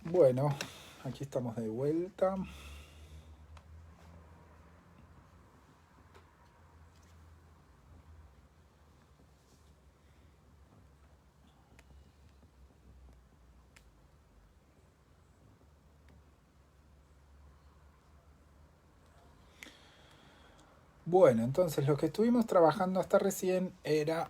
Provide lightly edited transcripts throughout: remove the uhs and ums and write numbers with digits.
Bueno, aquí estamos de vuelta. Bueno, entonces lo que estuvimos trabajando hasta recién era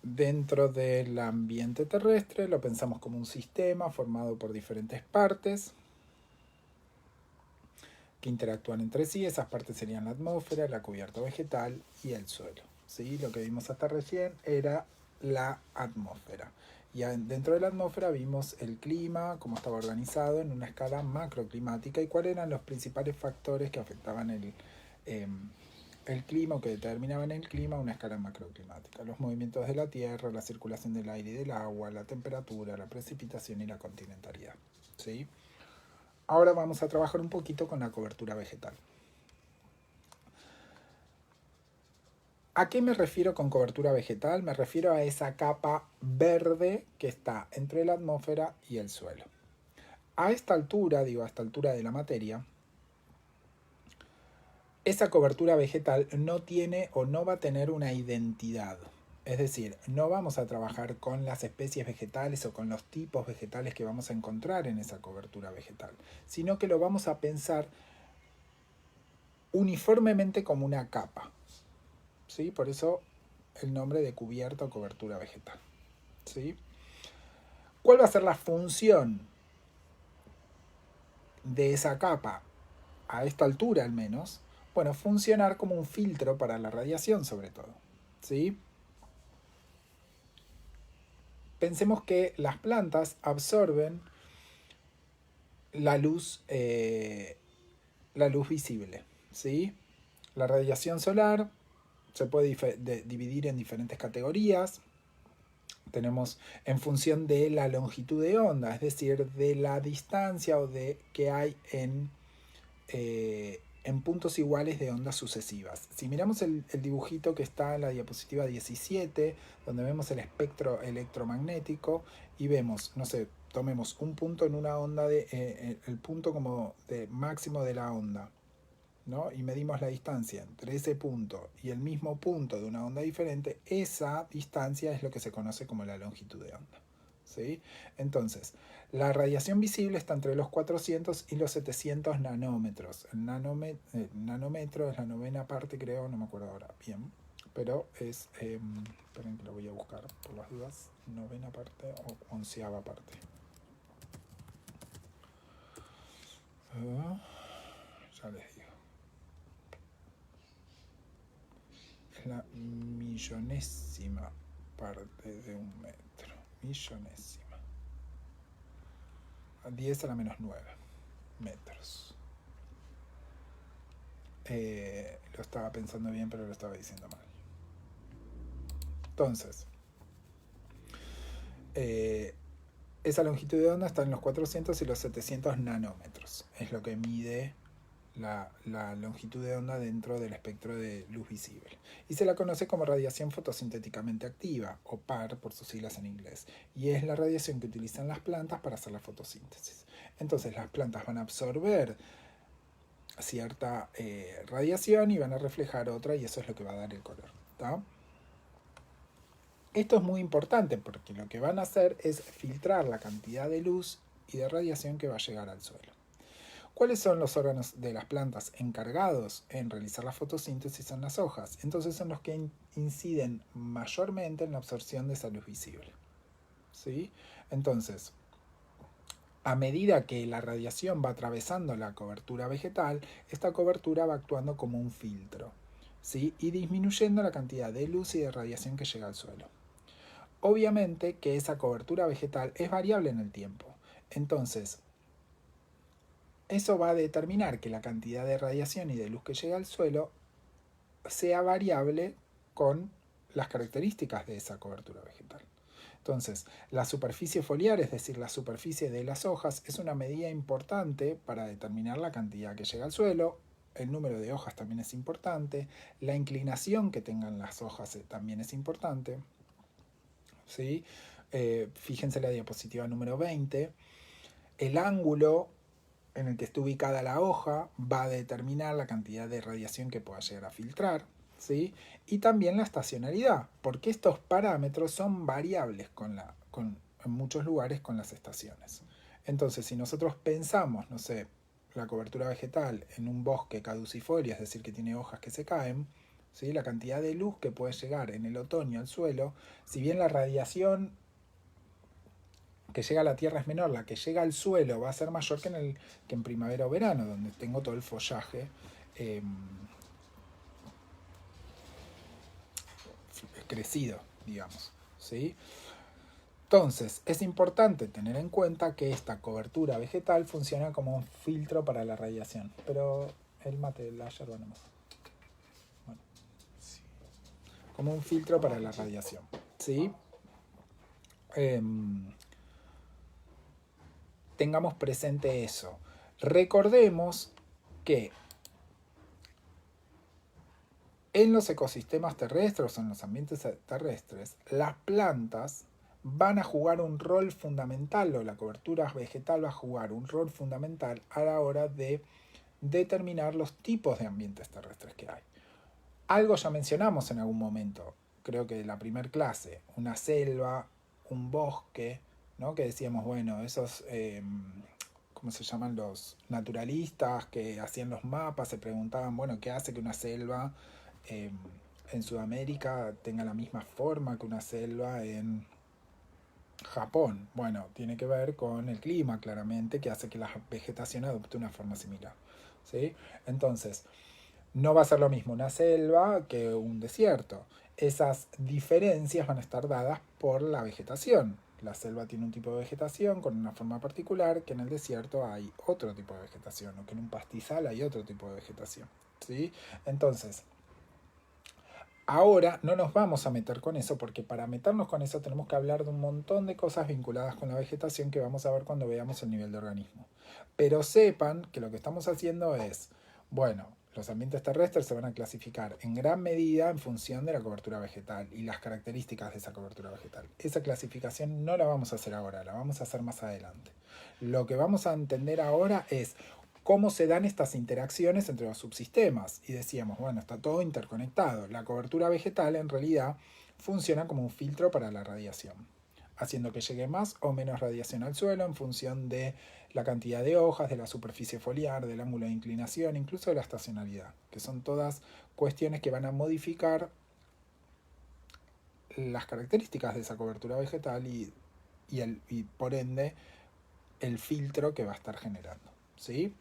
dentro del ambiente terrestre, lo pensamos como un sistema formado por diferentes partes que interactúan entre sí. Esas partes serían la atmósfera, la cubierta vegetal y el suelo. ¿Sí? Lo que vimos hasta recién era la atmósfera. Y dentro de la atmósfera vimos el clima, cómo estaba organizado en una escala macroclimática y cuáles eran los principales factores que afectaban eh, el clima o que determinaban el clima a una escala macroclimática. Los movimientos de la Tierra, la circulación del aire y del agua, la temperatura, la precipitación y la continentalidad. ¿Sí? Ahora vamos a trabajar un poquito con la cobertura vegetal. ¿A qué me refiero con cobertura vegetal? Me refiero a esa capa verde que está entre la atmósfera y el suelo. A esta altura, a esta altura de la materia, esa cobertura vegetal no tiene o no va a tener una identidad. Es decir, no vamos a trabajar con las especies vegetales o con los tipos vegetales que vamos a encontrar en esa cobertura vegetal, sino que lo vamos a pensar uniformemente como una capa. ¿Sí? Por eso el nombre de cubierta o cobertura vegetal. ¿Sí? ¿Cuál va a ser la función de esa capa a esta altura al menos? Bueno, funcionar como un filtro para la radiación sobre todo. ¿Sí? Pensemos que las plantas absorben la luz visible. ¿Sí? La radiación solar se puede dividir en diferentes categorías. Tenemos en función de la longitud de onda, es decir, de la distancia o de que hay en puntos iguales de ondas sucesivas. Si miramos el dibujito que está en la diapositiva 17, donde vemos el espectro electromagnético y vemos, no sé, tomemos un punto en una onda, el punto como de máximo de la onda, ¿no? Y medimos la distancia entre ese punto y el mismo punto de una onda diferente, esa distancia es lo que se conoce como la longitud de onda. ¿Sí? Entonces, la radiación visible está entre los 400 y los 700 nanómetros. El nanómetro es la novena parte, creo, no me acuerdo ahora bien, pero es, esperen que lo voy a buscar por las dudas, novena parte o onceava parte. Ya les digo. Es la millonésima parte de un metro. Millonésima. 10 a la menos 9 metros. Lo estaba pensando bien, pero lo estaba diciendo mal. Entonces, esa longitud de onda está en los 400 y los 700 nanómetros. Es lo que mide la longitud de onda dentro del espectro de luz visible. Y se la conoce como radiación fotosintéticamente activa, o PAR por sus siglas en inglés. Y es la radiación que utilizan las plantas para hacer la fotosíntesis. Entonces las plantas van a absorber cierta radiación y van a reflejar otra y eso es lo que va a dar el color. ¿Tá? Esto es muy importante porque lo que van a hacer es filtrar la cantidad de luz y de radiación que va a llegar al suelo. ¿Cuáles son los órganos de las plantas encargados en realizar la fotosíntesis? Son las hojas. Entonces son los que inciden mayormente en la absorción de esa luz visible. ¿Sí? Entonces, a medida que la radiación va atravesando la cobertura vegetal, esta cobertura va actuando como un filtro, ¿sí? Y disminuyendo la cantidad de luz y de radiación que llega al suelo. Obviamente que esa cobertura vegetal es variable en el tiempo. Entonces, eso va a determinar que la cantidad de radiación y de luz que llega al suelo sea variable con las características de esa cobertura vegetal. Entonces, la superficie foliar, es decir, la superficie de las hojas, es una medida importante para determinar la cantidad que llega al suelo. El número de hojas también es importante. La inclinación que tengan las hojas también es importante. ¿Sí? Fíjense la diapositiva número 20. El ángulo en el que esté ubicada la hoja va a determinar la cantidad de radiación que pueda llegar a filtrar, ¿sí? Y también la estacionalidad, porque estos parámetros son variables en muchos lugares con las estaciones. Entonces, si nosotros pensamos, no sé, la cobertura vegetal en un bosque caducifolio, es decir, que tiene hojas que se caen, ¿sí? La cantidad de luz que puede llegar en el otoño al suelo, si bien la radiación que llega a la tierra es menor, la que llega al suelo va a ser mayor que en primavera o verano, donde tengo todo el follaje eh, crecido, digamos. ¿Sí? Entonces, es importante tener en cuenta que esta cobertura vegetal funciona como un filtro para la radiación. Pero el mate, la yerba nomás. Bueno, sí. Como un filtro para la radiación. ¿Sí? Eh, tengamos presente eso. Recordemos que en los ecosistemas terrestres o en los ambientes terrestres, las plantas van a jugar un rol fundamental, o la cobertura vegetal va a jugar un rol fundamental a la hora de determinar los tipos de ambientes terrestres que hay. Algo ya mencionamos en algún momento, creo que en la primera clase, una selva, un bosque, ¿no? Que decíamos, bueno, esos, ¿cómo se llaman los naturalistas que hacían los mapas? Se preguntaban, bueno, ¿qué hace que una selva eh, en Sudamérica tenga la misma forma que una selva en Japón? Bueno, tiene que ver con el clima, claramente, que hace que la vegetación adopte una forma similar. ¿Sí? Entonces, no va a ser lo mismo una selva que un desierto. Esas diferencias van a estar dadas por la vegetación. La selva tiene un tipo de vegetación con una forma particular, que en el desierto hay otro tipo de vegetación, o que en un pastizal hay otro tipo de vegetación. ¿Sí? Entonces, ahora no nos vamos a meter con eso, porque para meternos con eso tenemos que hablar de un montón de cosas vinculadas con la vegetación que vamos a ver cuando veamos el nivel de organismo. Pero sepan que lo que estamos haciendo es, bueno, los ambientes terrestres se van a clasificar en gran medida en función de la cobertura vegetal y las características de esa cobertura vegetal. Esa clasificación no la vamos a hacer ahora, la vamos a hacer más adelante. Lo que vamos a entender ahora es cómo se dan estas interacciones entre los subsistemas. Y decíamos, bueno, está todo interconectado. La cobertura vegetal en realidad funciona como un filtro para la radiación, haciendo que llegue más o menos radiación al suelo en función de la cantidad de hojas, de la superficie foliar, del ángulo de inclinación, incluso de la estacionalidad, que son todas cuestiones que van a modificar las características de esa cobertura vegetal y por ende el filtro que va a estar generando. ¿Sí?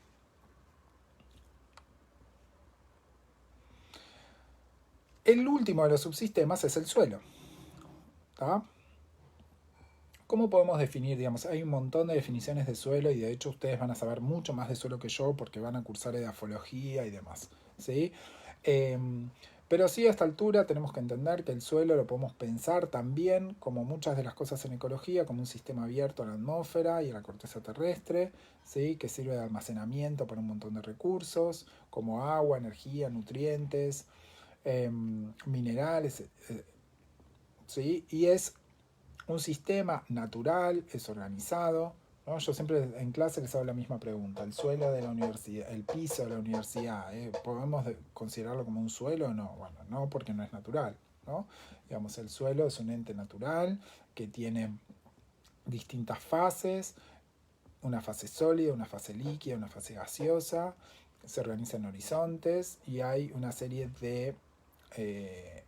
El último de los subsistemas es el suelo. ¿Tá? ¿Cómo podemos definir? Digamos, hay un montón de definiciones de suelo y de hecho ustedes van a saber mucho más de suelo que yo porque van a cursar edafología y demás. ¿Sí? Eh, pero sí, a esta altura tenemos que entender que el suelo lo podemos pensar también, como muchas de las cosas en ecología, como un sistema abierto a la atmósfera y a la corteza terrestre, ¿sí? Que sirve de almacenamiento para un montón de recursos, como agua, energía, nutrientes, minerales, ¿sí? Y es un sistema natural, es organizado, ¿no? Yo siempre en clase les hago la misma pregunta. El suelo de la universidad, el piso de la universidad, ¿podemos considerarlo como un suelo o no? Bueno, no, porque no es natural, ¿no? Digamos, el suelo es un ente natural que tiene distintas fases, una fase sólida, una fase líquida, una fase gaseosa, se organiza en horizontes y hay una serie de eh,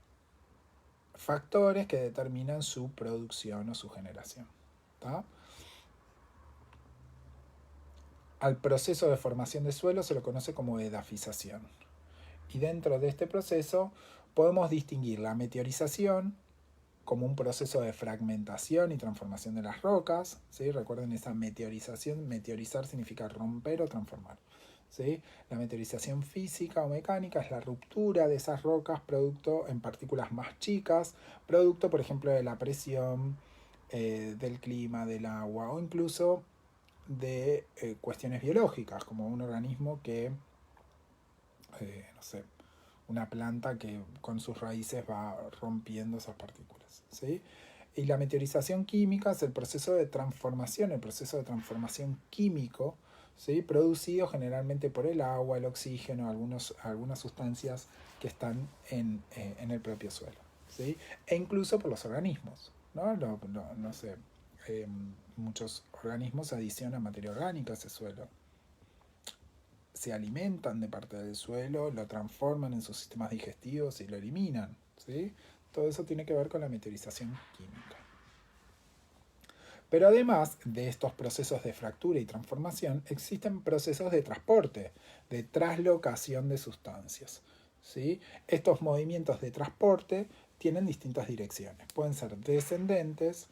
factores que determinan su producción o su generación. ¿Tá? Al proceso de formación de suelo se lo conoce como edafización. Y dentro de este proceso podemos distinguir la meteorización como un proceso de fragmentación y transformación de las rocas. ¿Sí? Recuerden esa meteorización. Meteorizar significa romper o transformar. ¿Sí? La meteorización física o mecánica es la ruptura de esas rocas producto en partículas más chicas, producto por ejemplo de la presión, del clima, del agua o incluso de cuestiones biológicas, como un organismo que, no sé, una planta que con sus raíces va rompiendo esas partículas. ¿Sí? Y la meteorización química es el proceso de transformación químico, ¿sí? Producido generalmente por el agua, el oxígeno, algunas sustancias que están en el propio suelo, ¿sí? E incluso por los organismos, ¿no? No sé, eh, muchos organismos adicionan materia orgánica a ese suelo, se alimentan de parte del suelo, lo transforman en sus sistemas digestivos y lo eliminan, ¿sí? Todo eso tiene que ver con la meteorización química. Pero además de estos procesos de fractura y transformación, existen procesos de transporte, de traslocación de sustancias, ¿sí? Estos movimientos de transporte tienen distintas direcciones. Pueden ser descendentes.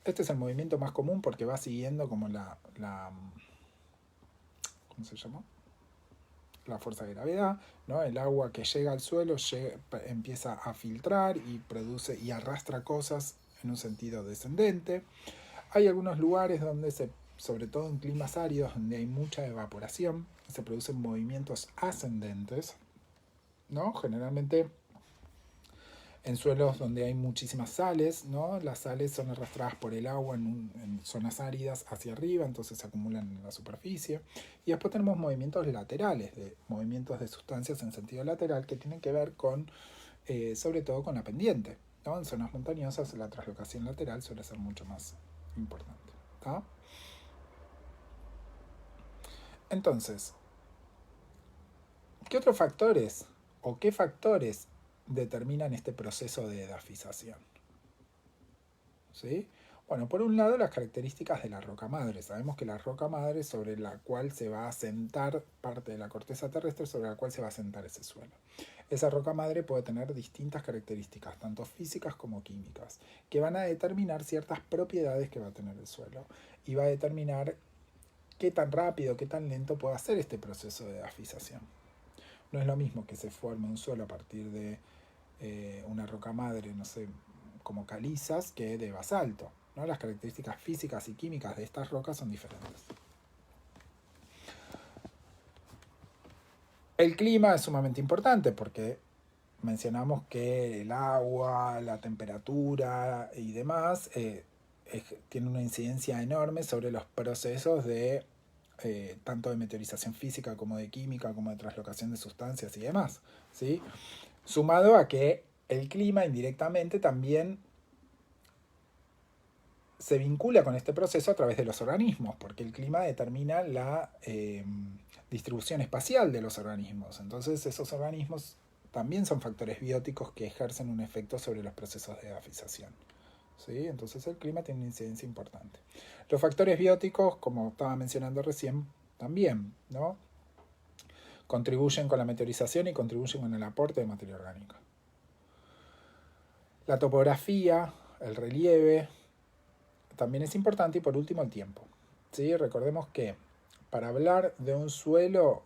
Este es el movimiento más común porque va siguiendo como ¿cómo se llama? La fuerza de gravedad, ¿no? El agua que llega al suelo empieza a filtrar y produce y arrastra cosas en un sentido descendente. Hay algunos lugares donde sobre todo en climas áridos, donde hay mucha evaporación, se producen movimientos ascendentes, ¿no? Generalmente en suelos donde hay muchísimas sales, ¿no? Las sales son arrastradas por el agua en zonas áridas hacia arriba, entonces se acumulan en la superficie. Y después tenemos movimientos laterales, movimientos de sustancias en sentido lateral que tienen que ver con, sobre todo con la pendiente, ¿no? En zonas montañosas la traslocación lateral suele ser mucho más importante, ¿tá? Entonces, ¿qué otros factores o qué factores determinan este proceso de edafización? ¿Sí? Bueno, por un lado las características de la roca madre. Sabemos que la roca madre sobre la cual se va a asentar parte de la corteza terrestre sobre la cual se va a asentar ese suelo. Esa roca madre puede tener distintas características, tanto físicas como químicas, que van a determinar ciertas propiedades que va a tener el suelo y va a determinar qué tan rápido, qué tan lento puede hacer este proceso de edafización. No es lo mismo que se forme un suelo a partir de una roca madre, no sé, como calizas, que de basalto, ¿no? Las características físicas y químicas de estas rocas son diferentes. El clima es sumamente importante porque mencionamos que el agua, la temperatura y demás tiene una incidencia enorme sobre los procesos de tanto de meteorización física como de química, como de traslocación de sustancias y demás, ¿sí? Sumado a que el clima indirectamente también se vincula con este proceso a través de los organismos, porque el clima determina la distribución espacial de los organismos. Entonces esos organismos también son factores bióticos que ejercen un efecto sobre los procesos de edafización, ¿sí? Entonces el clima tiene una incidencia importante. Los factores bióticos, como estaba mencionando recién, también, ¿no? Contribuyen con la meteorización y contribuyen con el aporte de materia orgánica. La topografía, el relieve, también es importante, y por último el tiempo, ¿sí? Recordemos que para hablar de un suelo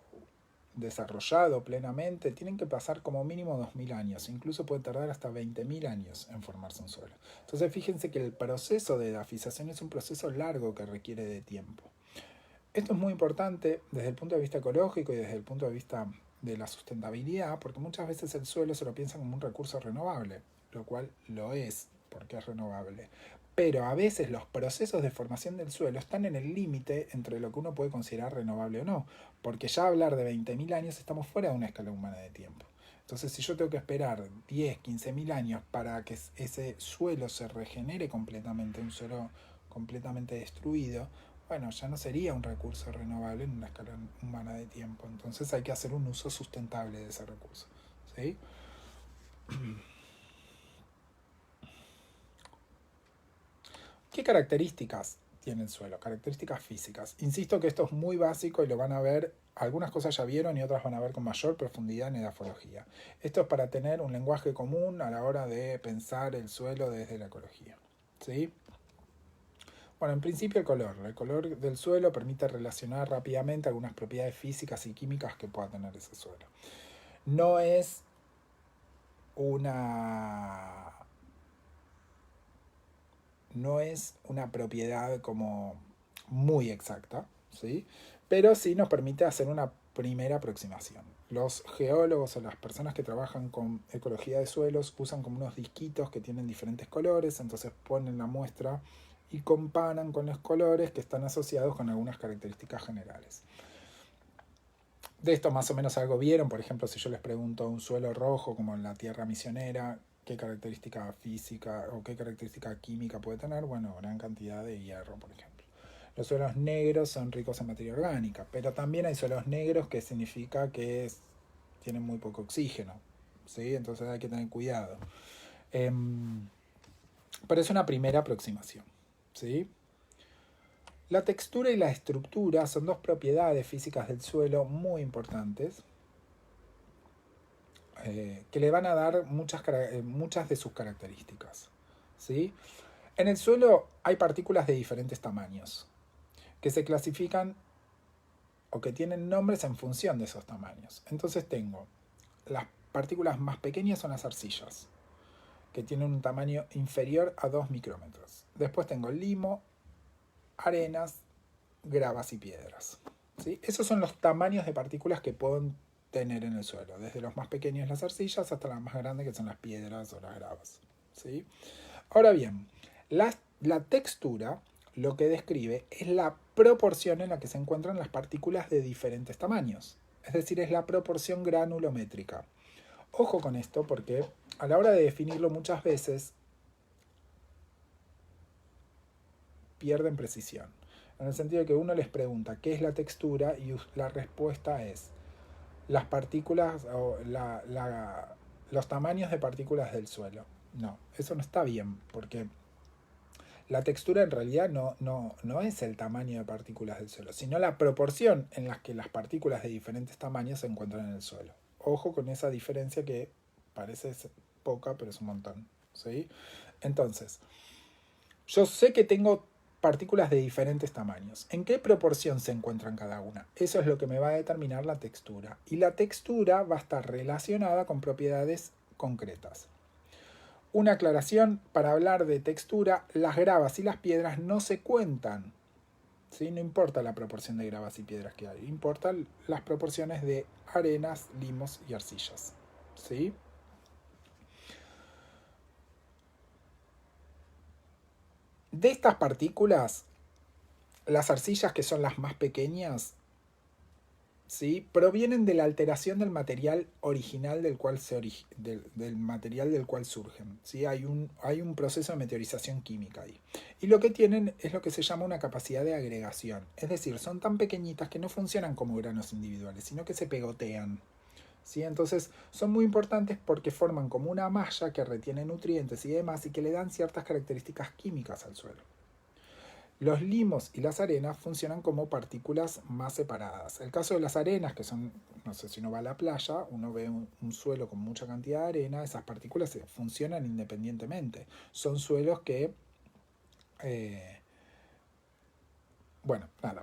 desarrollado plenamente tienen que pasar como mínimo 2000 años, incluso puede tardar hasta 20.000 años en formarse un suelo. Entonces fíjense que el proceso de edafización es un proceso largo que requiere de tiempo. Esto es muy importante desde el punto de vista ecológico y desde el punto de vista de la sustentabilidad, porque muchas veces el suelo se lo piensan como un recurso renovable, lo cual lo es, porque es renovable. Pero a veces los procesos de formación del suelo están en el límite entre lo que uno puede considerar renovable o no, porque ya hablar de 20.000 años estamos fuera de una escala humana de tiempo. Entonces, si yo tengo que esperar 10, 15.000 años para que ese suelo se regenere completamente, un suelo completamente destruido, bueno, ya no sería un recurso renovable en una escala humana de tiempo. Entonces hay que hacer un uso sustentable de ese recurso, ¿sí? ¿Qué características tiene el suelo? Características físicas. Insisto que esto es muy básico y lo van a ver, algunas cosas ya vieron y otras van a ver con mayor profundidad en edafología. Esto es para tener un lenguaje común a la hora de pensar el suelo desde la ecología, ¿sí? Bueno, en principio el color. El color del suelo permite relacionar rápidamente algunas propiedades físicas y químicas que pueda tener ese suelo. No es una no es una propiedad como muy exacta, ¿sí? Pero sí nos permite hacer una primera aproximación. los geólogos o las personas que trabajan con ecología de suelos usan como unos disquitos que tienen diferentes colores, entonces ponen la muestra y comparan con los colores que están asociados con algunas características generales. De esto más o menos algo vieron, por ejemplo, si yo les pregunto un suelo rojo como en la tierra misionera, ¿qué característica física o qué característica química puede tener? Bueno, gran cantidad de hierro, por ejemplo. Los suelos negros son ricos en materia orgánica, pero también hay suelos negros que significa que tienen muy poco oxígeno, ¿sí? Entonces hay que tener cuidado. Pero es una primera aproximación, ¿sí? La textura y la estructura son dos propiedades físicas del suelo muy importantes que le van a dar muchas de sus características, ¿sí? En el suelo hay partículas de diferentes tamaños que se clasifican o que tienen nombres en función de esos tamaños. Entonces tengo las partículas más pequeñas son las arcillas, que tienen un tamaño inferior a 2 micrómetros. Después tengo limo, arenas, gravas y piedras, ¿sí? Esos son los tamaños de partículas que pueden tener en el suelo, desde los más pequeños las arcillas hasta las más grandes que son las piedras o las gravas, ¿sí? Ahora bien, la textura lo que describe es la proporción en la que se encuentran las partículas de diferentes tamaños, es decir, es la proporción granulométrica. Ojo con esto porque a la hora de definirlo muchas veces pierden precisión. En el sentido de que uno les pregunta qué es la textura y la respuesta es las partículas o los tamaños de partículas del suelo. No, eso no está bien porque la textura en realidad no es el tamaño de partículas del suelo, sino la proporción en la que las partículas de diferentes tamaños se encuentran en el suelo. Ojo con esa diferencia que parece poca, pero es un montón, ¿sí? Entonces, yo sé que tengo partículas de diferentes tamaños. ¿En qué proporción se encuentran cada una? Eso es lo que me va a determinar la textura. Y la textura va a estar relacionada con propiedades concretas. Una aclaración, para hablar de textura, las gravas y las piedras no se cuentan. ¿Sí? No importa la proporción de gravas y piedras que hay, importan las proporciones de arenas, limos y arcillas. ¿Sí? De estas partículas, las arcillas, que son las más pequeñas, ¿sí?, provienen de la alteración del material original del material del cual surgen. ¿Sí? Hay un proceso de meteorización química ahí. Y lo que tienen es lo que se llama una capacidad de agregación. Es decir, son tan pequeñitas que no funcionan como granos individuales, sino que se pegotean. ¿Sí? Entonces son muy importantes porque forman como una malla que retiene nutrientes y demás y que le dan ciertas características químicas al suelo. Los limos y las arenas funcionan como partículas más separadas. El caso de las arenas, que son, no sé, si uno va a la playa, uno ve un suelo con mucha cantidad de arena, esas partículas funcionan independientemente. Son suelos que,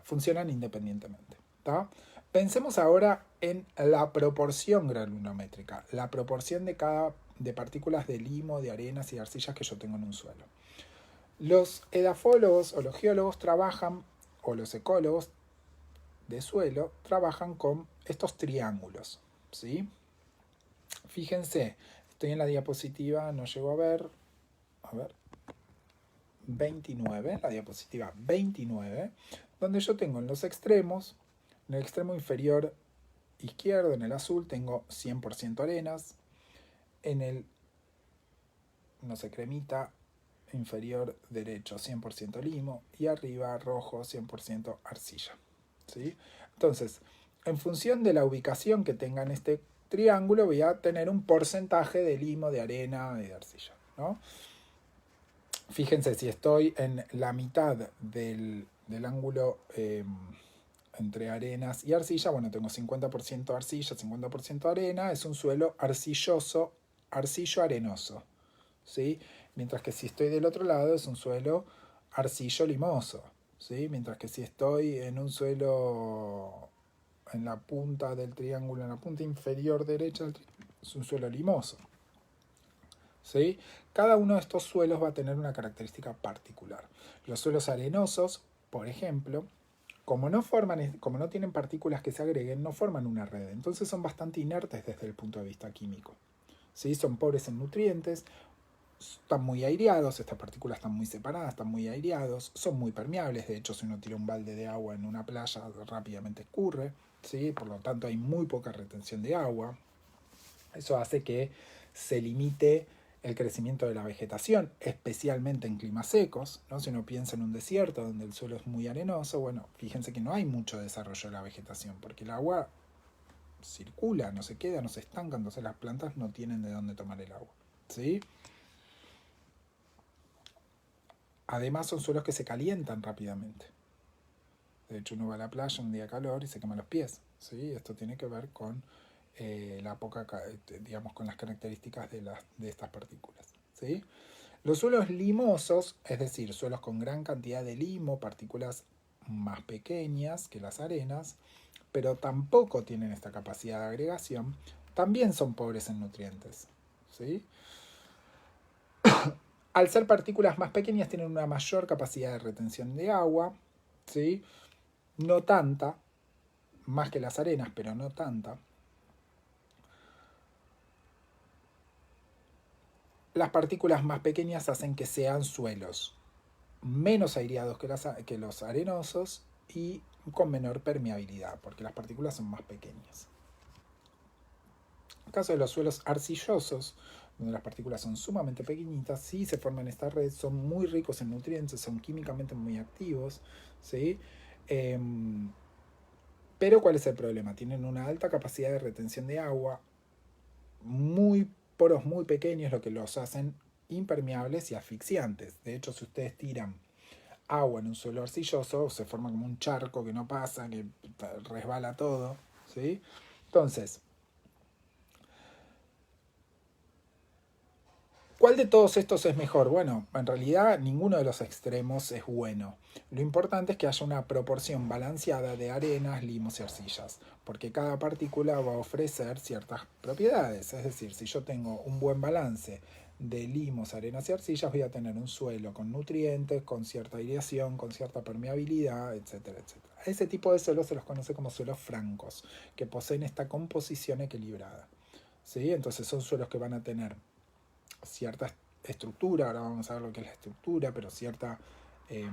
funcionan independientemente. ¿Tá? Pensemos ahora en la proporción granulométrica, la proporción de partículas de limo, de arenas y de arcillas que yo tengo en un suelo. Los edafólogos o los geólogos trabajan, o los ecólogos de suelo, trabajan con estos triángulos, ¿sí? Fíjense, estoy en la diapositiva, no llego a ver, 29, la diapositiva 29, donde yo tengo en los extremos, en el extremo inferior izquierdo, en el azul, tengo 100% arenas, en el, cremita, inferior derecho 100% limo y arriba rojo 100% arcilla. ¿Sí? Entonces, en función de la ubicación que tenga en este triángulo, voy a tener un porcentaje de limo, de arena y de arcilla, ¿no? Fíjense, si estoy en la mitad del ángulo entre arenas y arcilla, bueno, tengo 50% arcilla, 50% arena, es un suelo arcilloso, arcillo-arenoso, ¿sí? Mientras que si estoy del otro lado es un suelo arcillo-limoso, ¿sí? Mientras que si estoy en un suelo en la punta del triángulo, en la punta inferior derecha del triángulo, es un suelo limoso, ¿sí? Cada uno de estos suelos va a tener una característica particular. Los suelos arenosos, por ejemplo, como no tienen partículas que se agreguen, no forman una red. Entonces son bastante inertes desde el punto de vista químico. ¿Sí? Son pobres en nutrientes, están muy aireados, estas partículas están muy separadas, están muy aireados, son muy permeables. De hecho, si uno tira un balde de agua en una playa, rápidamente escurre. ¿Sí? Por lo tanto, hay muy poca retención de agua. Eso hace que se limite el crecimiento de la vegetación, especialmente en climas secos, ¿no? Si uno piensa en un desierto donde el suelo es muy arenoso, bueno, fíjense que no hay mucho desarrollo de la vegetación, porque el agua circula, no se queda, no se estanca, entonces las plantas no tienen de dónde tomar el agua. ¿Sí? Además son suelos que se calientan rápidamente. De hecho, uno va a la playa un día de calor y se quema los pies. ¿Sí? Esto tiene que ver con la poca, digamos, con las características de estas partículas. ¿Sí? Los suelos limosos, es decir, suelos con gran cantidad de limo, partículas más pequeñas que las arenas, pero tampoco tienen esta capacidad de agregación, también son pobres en nutrientes. ¿Sí? Al ser partículas más pequeñas tienen una mayor capacidad de retención de agua, ¿sí? No tanta, más que las arenas, pero no tanta. Las partículas más pequeñas hacen que sean suelos menos aireados que los arenosos y con menor permeabilidad, porque las partículas son más pequeñas. En el caso de los suelos arcillosos, donde las partículas son sumamente pequeñitas, sí se forman esta red, son muy ricos en nutrientes, son químicamente muy activos, ¿sí? Pero ¿cuál es el problema? Tienen una alta capacidad de retención de agua, poros muy pequeños, lo que los hacen impermeables y asfixiantes. De hecho, si ustedes tiran agua en un suelo arcilloso, se forma como un charco que no pasa, que resbala todo. ¿Sí? Entonces, ¿cuál de todos estos es mejor? Bueno, en realidad ninguno de los extremos es bueno. Lo importante es que haya una proporción balanceada de arenas, limos y arcillas, porque cada partícula va a ofrecer ciertas propiedades. Es decir, si yo tengo un buen balance de limos, arenas y arcillas, voy a tener un suelo con nutrientes, con cierta aireación, con cierta permeabilidad, etcétera, etcétera. A ese tipo de suelos se los conoce como suelos francos, que poseen esta composición equilibrada. ¿Sí? Entonces son suelos que van a tener cierta estructura, ahora vamos a ver lo que es la estructura, pero cierta, eh,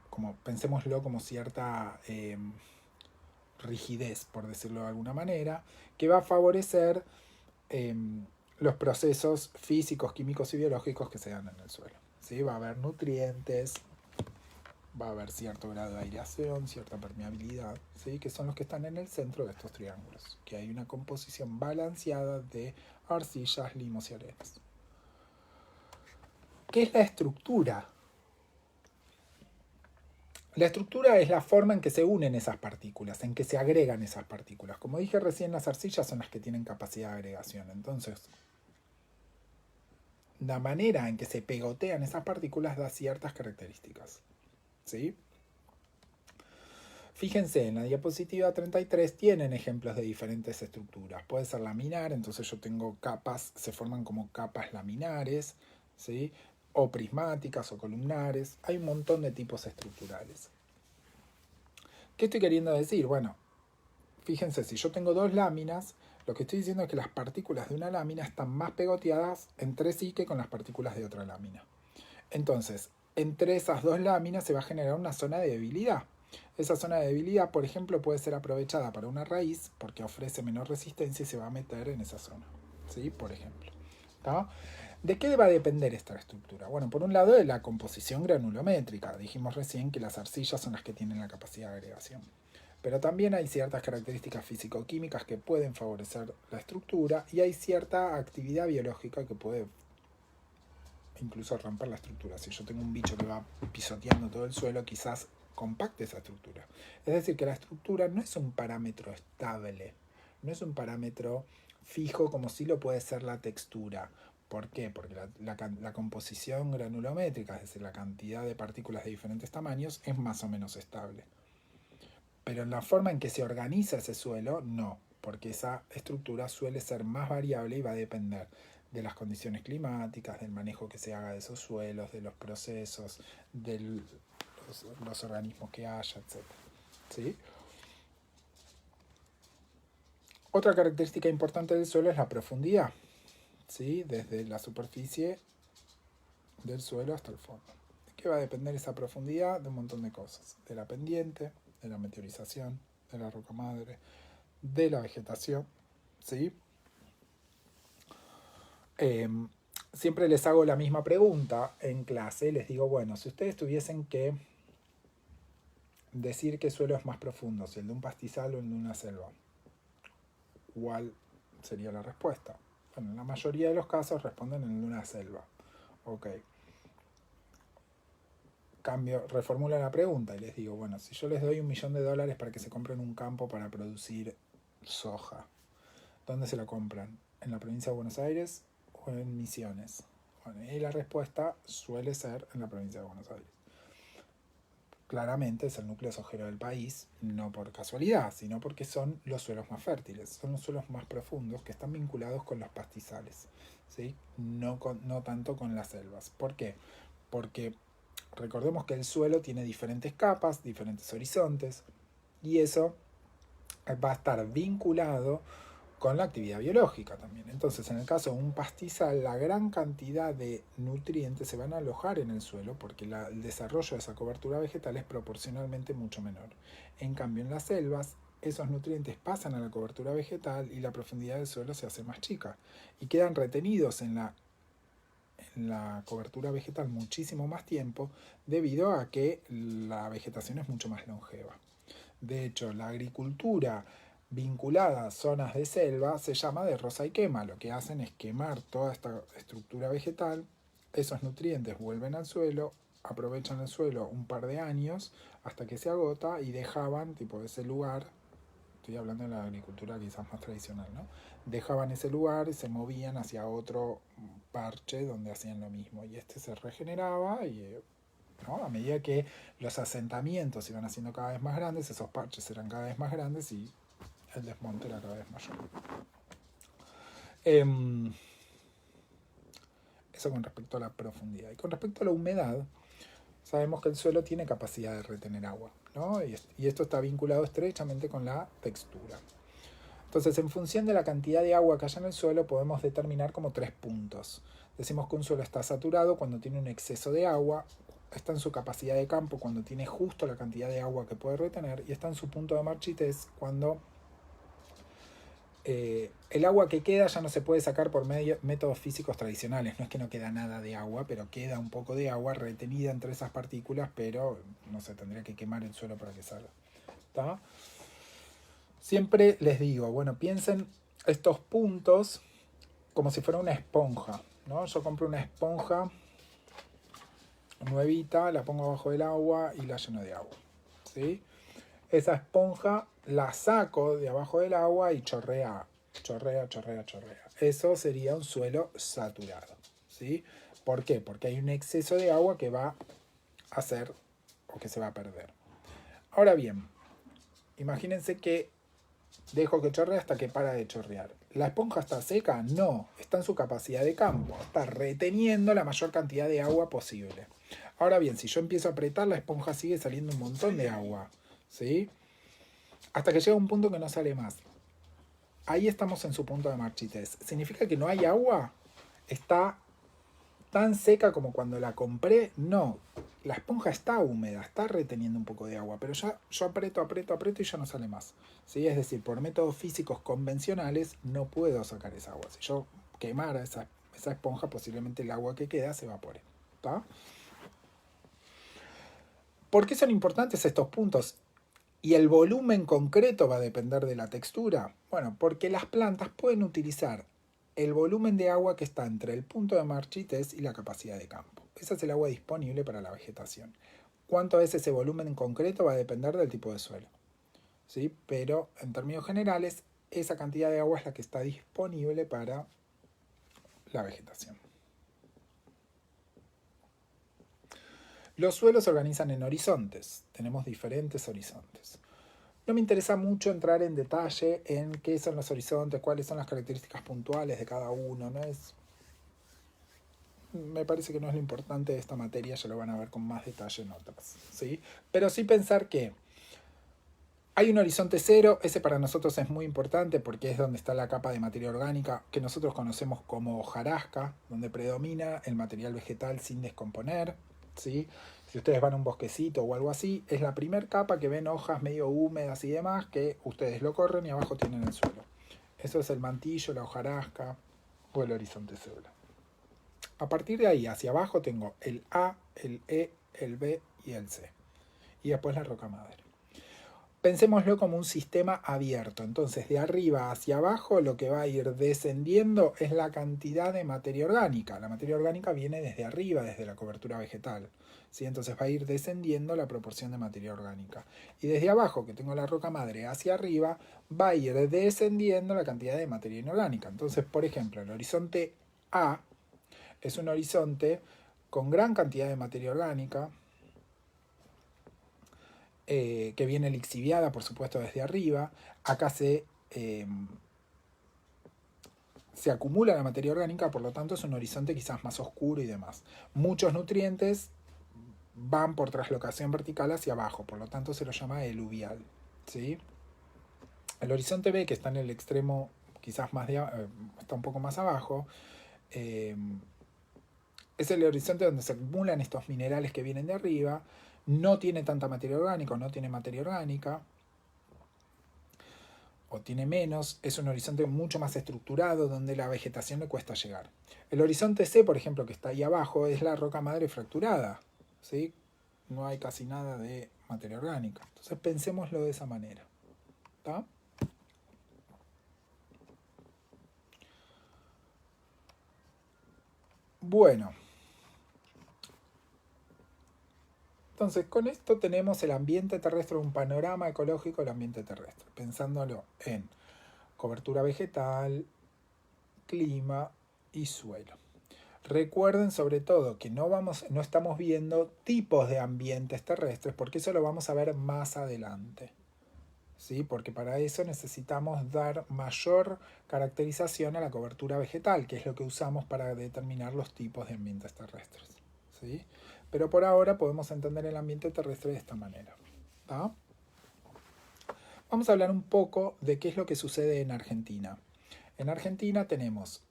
como pensémoslo como cierta rigidez, por decirlo de alguna manera, que va a favorecer eh, los procesos físicos, químicos y biológicos que se dan en el suelo. ¿Sí? Va a haber nutrientes, va a haber cierto grado de aireación, cierta permeabilidad, ¿sí? Que son los que están en el centro de estos triángulos, que hay una composición balanceada de arcillas, limos y arenas. ¿Qué es la estructura? La estructura es la forma en que se unen esas partículas, en que se agregan esas partículas. Como dije recién, las arcillas son las que tienen capacidad de agregación. Entonces, la manera en que se pegotean esas partículas da ciertas características. ¿Sí? Fíjense, en la diapositiva 33 tienen ejemplos de diferentes estructuras. Puede ser laminar, entonces yo tengo capas, se forman como capas laminares, ¿sí? O prismáticas o columnares. Hay un montón de tipos estructurales. ¿Qué estoy queriendo decir? Bueno, fíjense, si yo tengo dos láminas, lo que estoy diciendo es que las partículas de una lámina están más pegoteadas entre sí que con las partículas de otra lámina. Entonces, entre esas dos láminas se va a generar una zona de debilidad. Esa zona de debilidad, por ejemplo, puede ser aprovechada para una raíz porque ofrece menor resistencia y se va a meter en esa zona. ¿Sí? Por ejemplo. ¿Tá? ¿De qué va a depender esta estructura? Bueno, por un lado de la composición granulométrica. Dijimos recién que las arcillas son las que tienen la capacidad de agregación. Pero también hay ciertas características físico-químicas que pueden favorecer la estructura y hay cierta actividad biológica que puede incluso romper la estructura. Si yo tengo un bicho que va pisoteando todo el suelo, quizás compacte esa estructura. Es decir, que la estructura no es un parámetro estable, no es un parámetro fijo como sí lo puede ser la textura. ¿Por qué? Porque la composición granulométrica, es decir, la cantidad de partículas de diferentes tamaños, es más o menos estable. Pero en la forma en que se organiza ese suelo, no, porque esa estructura suele ser más variable y va a depender de las condiciones climáticas, del manejo que se haga de esos suelos, de los procesos, de los organismos que haya, etc. ¿Sí? Otra característica importante del suelo es la profundidad, ¿sí? Desde la superficie del suelo hasta el fondo. ¿De qué va a depender esa profundidad? De un montón de cosas. De la pendiente, de la meteorización, de la roca madre, de la vegetación, ¿sí? Siempre les hago la misma pregunta en clase. Les digo, bueno, si ustedes tuviesen que decir qué suelo es más profundo, si el de un pastizal o el de una selva, ¿cuál sería la respuesta? Bueno, en la mayoría de los casos responden en el de una selva. Ok. Reformulo la pregunta y les digo, bueno, si yo les doy $1.000.000 para que se compren un campo para producir soja, ¿dónde se lo compran? ¿En la provincia de Buenos Aires o en Misiones? Bueno, y la respuesta suele ser en la provincia de Buenos Aires. Claramente es el núcleo sojero del país, no por casualidad, sino porque son los suelos más fértiles, son los suelos más profundos que están vinculados con los pastizales, ¿sí? No tanto con las selvas. ¿Por qué? Porque recordemos que el suelo tiene diferentes capas, diferentes horizontes, y eso va a estar vinculado con la actividad biológica también. Entonces, en el caso de un pastizal, la gran cantidad de nutrientes se van a alojar en el suelo porque el desarrollo de esa cobertura vegetal es proporcionalmente mucho menor. En cambio, en las selvas, esos nutrientes pasan a la cobertura vegetal y la profundidad del suelo se hace más chica y quedan retenidos en la cobertura vegetal muchísimo más tiempo debido a que la vegetación es mucho más longeva. De hecho, la agricultura vinculada a zonas de selva se llama de roza y quema. Lo que hacen es quemar toda esta estructura vegetal, esos nutrientes vuelven al suelo, aprovechan el suelo un par de años hasta que se agota y dejaban tipo ese lugar, estoy hablando de la agricultura quizás más tradicional, ¿no? Dejaban ese lugar y se movían hacia otro parche donde hacían lo mismo y este se regeneraba y ¿no? A medida que los asentamientos iban haciendo cada vez más grandes, esos parches eran cada vez más grandes y el desmonte era cada vez mayor. Eso con respecto a la profundidad. Y con respecto a la humedad, sabemos que el suelo tiene capacidad de retener agua, ¿no? Y esto está vinculado estrechamente con la textura. Entonces, en función de la cantidad de agua que haya en el suelo, podemos determinar como 3 puntos. Decimos que un suelo está saturado cuando tiene un exceso de agua, está en su capacidad de campo cuando tiene justo la cantidad de agua que puede retener y está en su punto de marchitez cuando el agua que queda ya no se puede sacar por métodos físicos tradicionales. No es que no queda nada de agua, pero queda un poco de agua retenida entre esas partículas, pero no se tendría que quemar el suelo para que salga. ¿Está? Siempre les digo, bueno, piensen estos puntos como si fuera una esponja, ¿no? Yo compro una esponja nuevita, la pongo abajo del agua y la lleno de agua, ¿sí? Esa esponja la saco de abajo del agua y chorrea. Eso sería un suelo saturado, ¿sí? ¿Por qué? Porque hay un exceso de agua que va a hacer o que se va a perder. Ahora bien, imagínense que dejo que chorrea hasta que para de chorrear. ¿La esponja está seca? No, está en su capacidad de campo, está reteniendo la mayor cantidad de agua posible. Ahora bien, si yo empiezo a apretar, la esponja sigue saliendo un montón de agua, ¿sí? Hasta que llega un punto que no sale más. Ahí estamos en su punto de marchitez. ¿Significa que no hay agua? ¿Está tan seca como cuando la compré? No. La esponja está húmeda, está reteniendo un poco de agua, pero ya yo aprieto y ya no sale más. ¿Sí? Es decir, por métodos físicos convencionales no puedo sacar esa agua. Si yo quemara esa esponja, posiblemente el agua que queda se evapore. ¿Está? ¿Por qué son importantes estos puntos? ¿Y el volumen concreto va a depender de la textura? Bueno, porque las plantas pueden utilizar el volumen de agua que está entre el punto de marchitez y la capacidad de campo. Ese es el agua disponible para la vegetación. ¿Cuánto es ese volumen en concreto? Va a depender del tipo de suelo, ¿sí? Pero en términos generales, esa cantidad de agua es la que está disponible para la vegetación. Los suelos se organizan en horizontes. Tenemos diferentes horizontes. No me interesa mucho entrar en detalle en qué son los horizontes, cuáles son las características puntuales de cada uno. me parece que no es lo importante de esta materia, ya lo van a ver con más detalle en otras, ¿sí? Pero sí pensar que hay un horizonte cero, ese para nosotros es muy importante porque es donde está la capa de materia orgánica que nosotros conocemos como hojarasca, donde predomina el material vegetal sin descomponer, ¿sí? Si ustedes van a un bosquecito o algo así, es la primera capa que ven hojas medio húmedas y demás que ustedes lo corren y abajo tienen el suelo. Eso es el mantillo, la hojarasca o el horizonte cero. A partir de ahí hacia abajo tengo el A, el E, el B y el C. Y después la roca madre. Pensémoslo como un sistema abierto. Entonces, de arriba hacia abajo, lo que va a ir descendiendo es la cantidad de materia orgánica. La materia orgánica viene desde arriba, desde la cobertura vegetal. ¿Sí? Entonces va a ir descendiendo la proporción de materia orgánica. Y desde abajo, que tengo la roca madre, hacia arriba, va a ir descendiendo la cantidad de materia inorgánica. Entonces, por ejemplo, el horizonte A es un horizonte con gran cantidad de materia orgánica, que viene lixiviada, por supuesto, desde arriba. Acá se acumula la materia orgánica, por lo tanto es un horizonte quizás más oscuro y demás. Muchos nutrientes van por traslocación vertical hacia abajo, por lo tanto se lo llama eluvial, ¿sí? El horizonte B, que está en el extremo quizás más está un poco más abajo, es el horizonte donde se acumulan estos minerales que vienen de arriba. No tiene tanta materia orgánica, no tiene materia orgánica, o tiene menos. Es un horizonte mucho más estructurado donde la vegetación le cuesta llegar. El horizonte C, por ejemplo, que está ahí abajo, es la roca madre fracturada, ¿sí? No hay casi nada de materia orgánica. Entonces pensémoslo de esa manera, ¿está? Bueno, entonces con esto tenemos el ambiente terrestre, un panorama ecológico del ambiente terrestre, pensándolo en cobertura vegetal, clima y suelo. Recuerden sobre todo que no estamos viendo tipos de ambientes terrestres, porque eso lo vamos a ver más adelante, ¿sí? Porque para eso necesitamos dar mayor caracterización a la cobertura vegetal, que es lo que usamos para determinar los tipos de ambientes terrestres, ¿sí? Pero por ahora podemos entender el ambiente terrestre de esta manera, ¿tá? Vamos a hablar un poco de qué es lo que sucede en Argentina. En Argentina tenemos,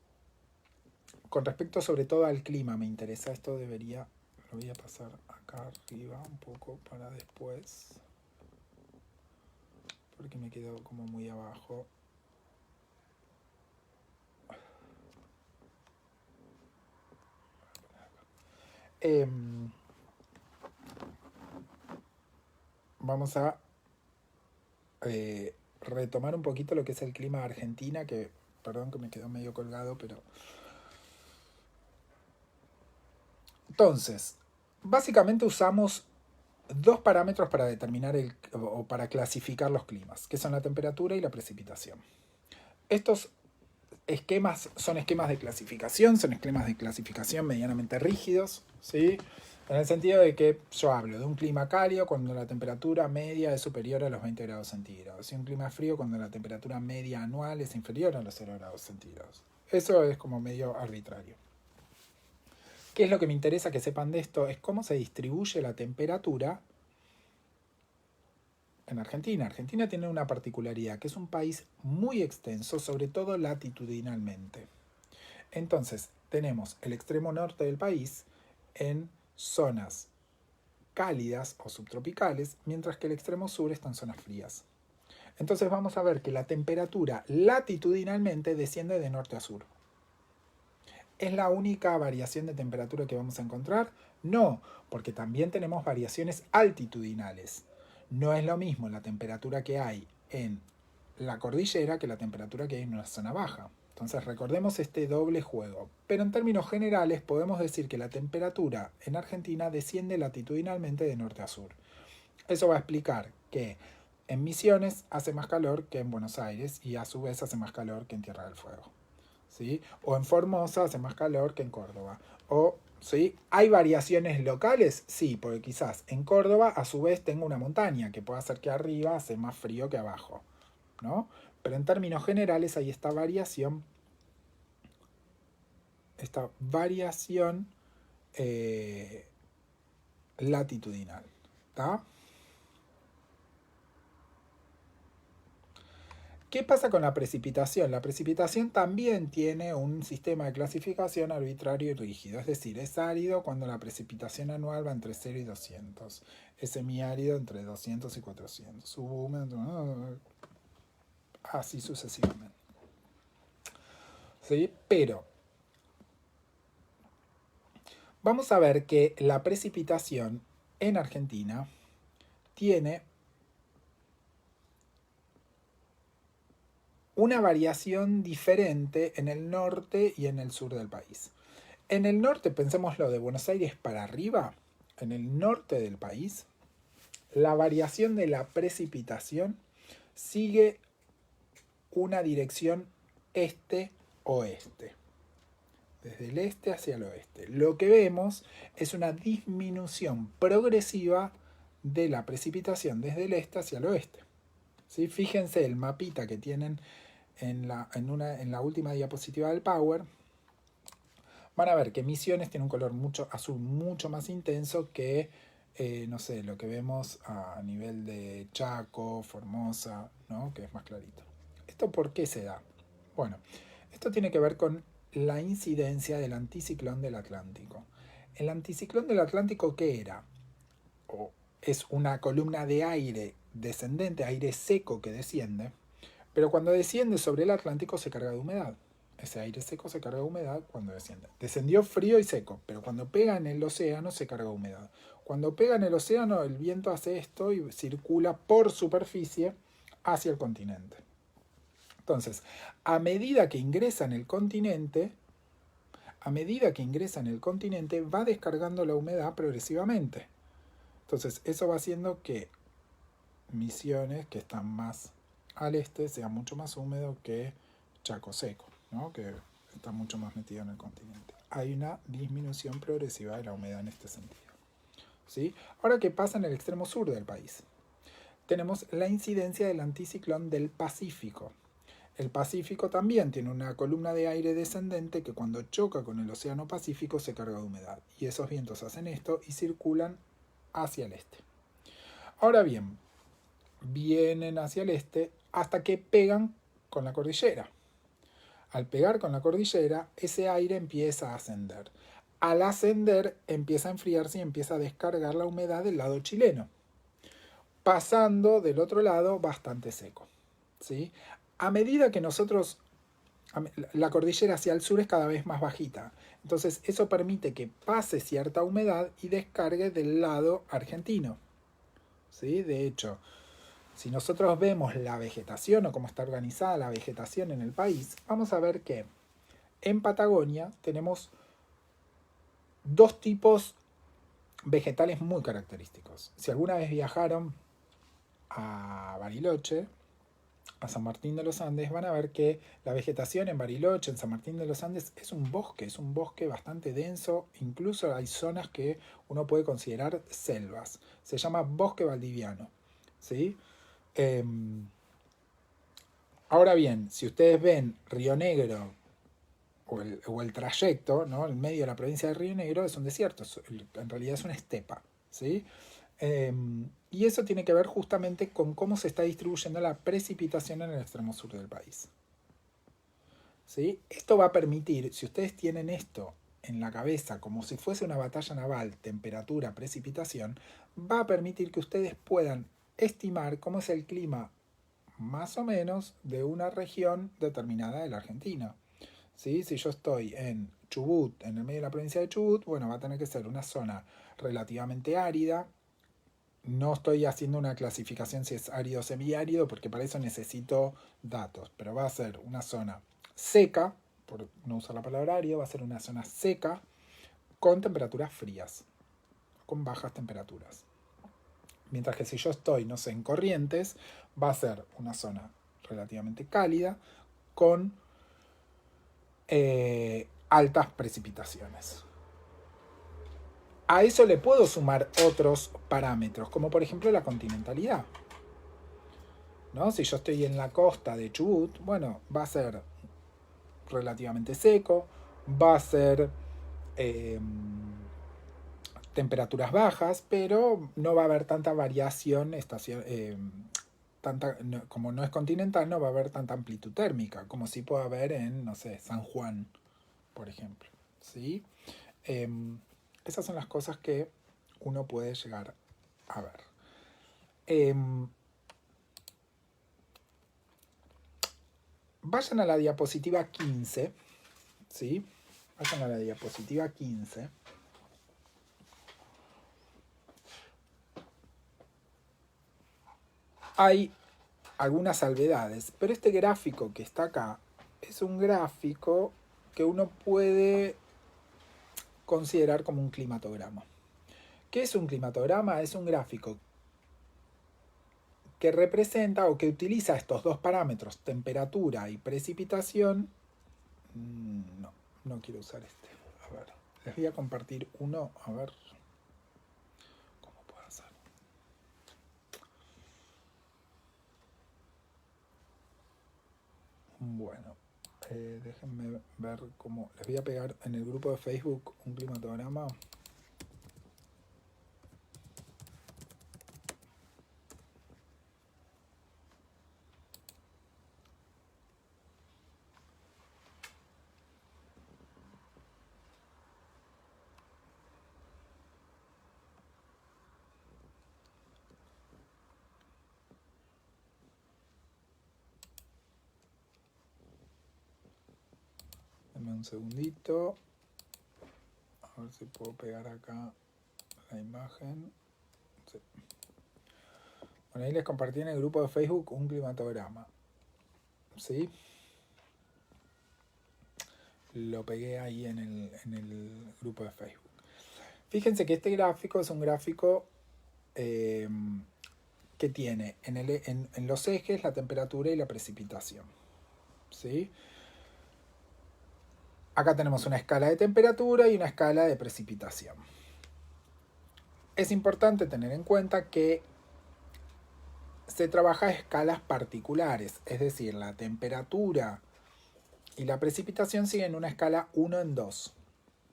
con respecto sobre todo al clima, me interesa, esto debería, lo voy a pasar acá arriba un poco para después, porque me quedó como muy abajo. Vamos a retomar un poquito lo que es el clima de Argentina, que perdón que me quedó medio colgado, pero... Entonces, básicamente usamos dos parámetros para determinar o para clasificar los climas, que son la temperatura y la precipitación. Estos esquemas son esquemas de clasificación, son esquemas de clasificación medianamente rígidos, ¿sí? En el sentido de que yo hablo de un clima cálido cuando la temperatura media es superior a los 20 grados centígrados y un clima frío cuando la temperatura media anual es inferior a los 0 grados centígrados. Eso es como medio arbitrario. ¿Qué es lo que me interesa que sepan de esto? Es cómo se distribuye la temperatura en Argentina. Argentina tiene una particularidad, que es un país muy extenso, sobre todo latitudinalmente. Entonces, tenemos el extremo norte del país en zonas cálidas o subtropicales, mientras que el extremo sur está en zonas frías. Entonces vamos a ver que la temperatura latitudinalmente desciende de norte a sur. ¿Es la única variación de temperatura que vamos a encontrar? No, porque también tenemos variaciones altitudinales. No es lo mismo la temperatura que hay en la cordillera que la temperatura que hay en una zona baja. Entonces recordemos este doble juego. Pero en términos generales podemos decir que la temperatura en Argentina desciende latitudinalmente de norte a sur. Eso va a explicar que en Misiones hace más calor que en Buenos Aires y a su vez hace más calor que en Tierra del Fuego, ¿sí? O en Formosa hace más calor que en Córdoba. O, ¿sí? ¿Hay variaciones locales? Sí, porque quizás en Córdoba a su vez tengo una montaña que puede hacer que arriba hace más frío que abajo, ¿no? Pero en términos generales hay esta variación latitudinal. ¿Tá? ¿Qué pasa con la precipitación? La precipitación también tiene un sistema de clasificación arbitrario y rígido, es decir, es árido cuando la precipitación anual va entre 0 y 200, es semiárido entre 200 y 400, subhúmedo, así sucesivamente. ¿Sí? Pero vamos a ver que la precipitación en Argentina tiene una variación diferente en el norte y en el sur del país. En el norte, pensémoslo de Buenos Aires para arriba, en el norte del país, la variación de la precipitación sigue una dirección este-oeste, desde el este hacia el oeste. Lo que vemos es una disminución progresiva de la precipitación desde el este hacia el oeste. ¿Sí? Fíjense el mapita que tienen en la última diapositiva del Power. Van a ver que Misiones tiene un color azul mucho más intenso que, no sé, lo que vemos a nivel de Chaco, Formosa, ¿no? Que es más clarito. ¿Esto por qué se da? Bueno, esto tiene que ver con la incidencia del anticiclón del Atlántico. El anticiclón del Atlántico, ¿qué era? Es una columna de aire descendente, aire seco que desciende, pero cuando desciende sobre el Atlántico se carga de humedad. Ese aire seco se carga de humedad cuando desciende. Descendió frío y seco, pero cuando pega en el océano se carga de humedad. Cuando pega en el océano, el viento hace esto y circula por superficie hacia el continente. Entonces, a medida que ingresa en el continente, va descargando la humedad progresivamente. Entonces, eso va haciendo que Misiones, que están más al este, sea mucho más húmedo que Chaco seco, ¿no? Que está mucho más metido en el continente. Hay una disminución progresiva de la humedad en este sentido. ¿Sí? Ahora, ¿qué pasa en el extremo sur del país? Tenemos la incidencia del anticiclón del Pacífico. El Pacífico también tiene una columna de aire descendente que cuando choca con el océano Pacífico se carga de humedad. Y esos vientos hacen esto y circulan hacia el este. Ahora bien, vienen hacia el este hasta que pegan con la cordillera. Al pegar con la cordillera, ese aire empieza a ascender. Al ascender, empieza a enfriarse y empieza a descargar la humedad del lado chileno, pasando del otro lado bastante seco. ¿Sí? A medida que la cordillera hacia el sur es cada vez más bajita. Entonces eso permite que pase cierta humedad y descargue del lado argentino. ¿Sí? De hecho, si nosotros vemos la vegetación o cómo está organizada la vegetación en el país, vamos a ver que en Patagonia tenemos dos tipos vegetales muy característicos. Si alguna vez viajaron a Bariloche, a San Martín de los Andes, van a ver que la vegetación en Bariloche, en San Martín de los Andes, es un bosque bastante denso, incluso hay zonas que uno puede considerar selvas. Se llama bosque valdiviano, ¿sí? Ahora bien, si ustedes ven Río Negro o el trayecto, ¿no? El medio de la provincia de Río Negro es un desierto, en realidad es una estepa, ¿sí? Y eso tiene que ver justamente con cómo se está distribuyendo la precipitación en el extremo sur del país. ¿Sí? Esto va a permitir, si ustedes tienen esto en la cabeza como si fuese una batalla naval, temperatura, precipitación, va a permitir que ustedes puedan estimar cómo es el clima más o menos de una región determinada de la Argentina. ¿Sí? Si yo estoy en Chubut, en el medio de la provincia de Chubut, bueno, va a tener que ser una zona relativamente árida. No estoy haciendo una clasificación si es árido o semiárido, porque para eso necesito datos, pero va a ser una zona seca, por no usar la palabra árido, va a ser una zona seca con temperaturas frías, con bajas temperaturas. Mientras que si yo estoy, no sé, en Corrientes, va a ser una zona relativamente cálida con altas precipitaciones. A eso le puedo sumar otros parámetros, como por ejemplo la continentalidad, ¿no? Si yo estoy en la costa de Chubut, bueno, va a ser relativamente seco, va a ser temperaturas bajas, pero no va a haber tanta variación como no es continental, no va a haber tanta amplitud térmica, como sí puede haber en, no sé, San Juan, por ejemplo. ¿Sí? Esas son las cosas que uno puede llegar a ver. Vayan a la diapositiva 15, ¿sí? Vayan a la diapositiva 15. Hay algunas salvedades, pero este gráfico que está acá es un gráfico que uno puede considerar como un climatograma. ¿Qué es un climatograma? Es un gráfico que representa o que utiliza estos dos parámetros, temperatura y precipitación. No, no quiero usar este. A ver, les voy a compartir uno, a ver cómo puedo hacer. Bueno, déjenme ver cómo. Les voy a pegar en el grupo de Facebook un climatograma. Denme un segundito. A ver si puedo pegar acá la imagen. Sí. Bueno, ahí les compartí en el grupo de Facebook un climatograma. ¿Sí? Lo pegué ahí en el grupo de Facebook. Fíjense que este gráfico es un gráfico que tiene en los ejes la temperatura y la precipitación. ¿Sí? Acá tenemos una escala de temperatura y una escala de precipitación. Es importante tener en cuenta que se trabaja a escalas particulares, es decir, la temperatura y la precipitación siguen una escala 1 en 2.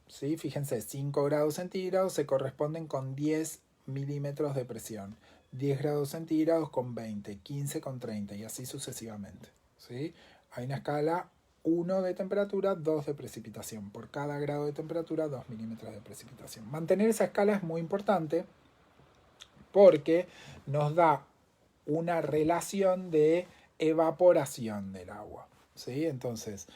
¿Sí? Fíjense, 5 grados centígrados se corresponden con 10 milímetros de presión, 10 grados centígrados con 20, 15 con 30 y así sucesivamente. ¿Sí? Hay una escala 1 de temperatura, 2 de precipitación. Por cada grado de temperatura, 2 milímetros de precipitación. Mantener esa escala es muy importante porque nos da una relación de evaporación del agua. ¿Sí? Entonces,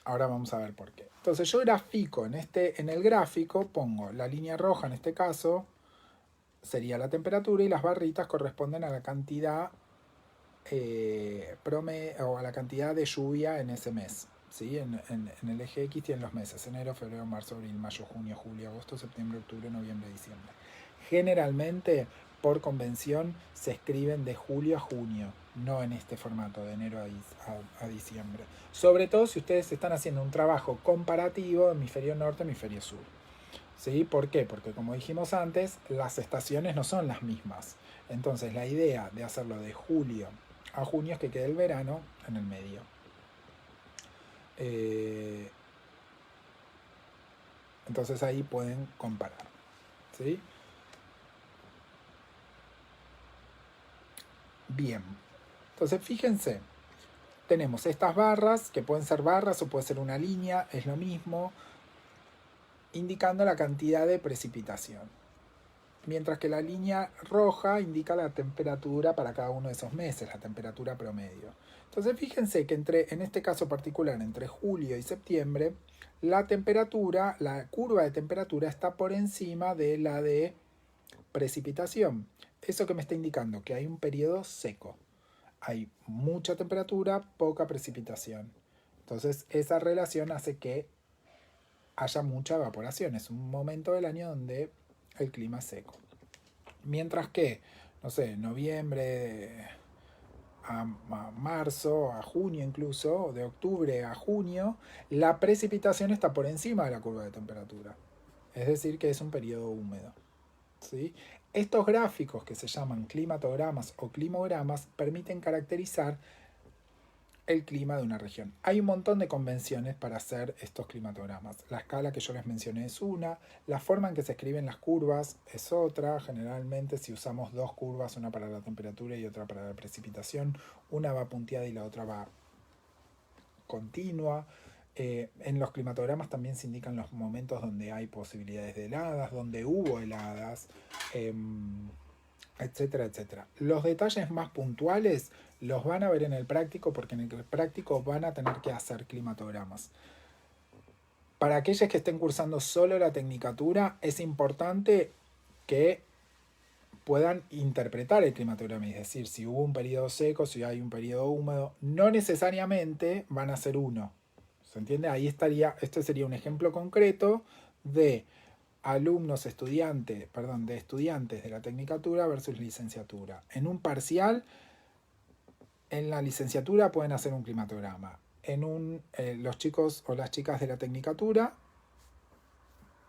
ahora vamos a ver por qué. Entonces yo grafico en el gráfico, pongo la línea roja en este caso, sería la temperatura y las barritas corresponden a la cantidad o a la cantidad de lluvia en ese mes. ¿Sí? En el eje X tienen los meses: enero, febrero, marzo, abril, mayo, junio, julio, agosto, septiembre, octubre, noviembre, diciembre. Generalmente, por convención, se escriben de julio a junio, no en este formato de enero a diciembre. Sobre todo si ustedes están haciendo un trabajo comparativo hemisferio norte, hemisferio sur. ¿Sí? ¿Por qué? Porque como dijimos antes, las estaciones no son las mismas. Entonces la idea de hacerlo de julio a junio es que quede el verano en el medio. Entonces ahí pueden comparar. ¿Sí? Bien. Entonces fíjense, tenemos estas barras, que pueden ser barras o puede ser una línea, es lo mismo, indicando la cantidad de precipitación. Mientras que la línea roja indica la temperatura para cada uno de esos meses, la temperatura promedio. Entonces fíjense que en este caso particular, entre julio y septiembre, la temperatura, la curva de temperatura está por encima de la de precipitación. ¿Eso que me está indicando? Que hay un periodo seco. Hay mucha temperatura, poca precipitación. Entonces esa relación hace que haya mucha evaporación. Es un momento del año donde el clima es seco. Mientras que, no sé, noviembre a marzo, a junio incluso, de octubre a junio, la precipitación está por encima de la curva de temperatura. Es decir, que es un periodo húmedo. ¿Sí? Estos gráficos que se llaman climatogramas o climogramas permiten caracterizar el clima de una región. Hay un montón de convenciones para hacer estos climatogramas. La escala que yo les mencioné es una, la forma en que se escriben las curvas es otra. Generalmente si usamos dos curvas, una para la temperatura y otra para la precipitación, una va punteada y la otra va continua. En los climatogramas también se indican los momentos donde hay posibilidades de heladas, donde hubo heladas, etcétera, etcétera. Los detalles más puntuales los van a ver en el práctico, porque en el práctico van a tener que hacer climatogramas. Para aquellos que estén cursando solo la tecnicatura, es importante que puedan interpretar el climatograma, es decir, si hubo un periodo seco, si hay un periodo húmedo, no necesariamente van a ser uno. ¿Se entiende? Ahí estaría, este sería un ejemplo concreto de alumnos, de estudiantes de la tecnicatura versus licenciatura. En un parcial, en la licenciatura pueden hacer un climatograma. Los chicos o las chicas de la tecnicatura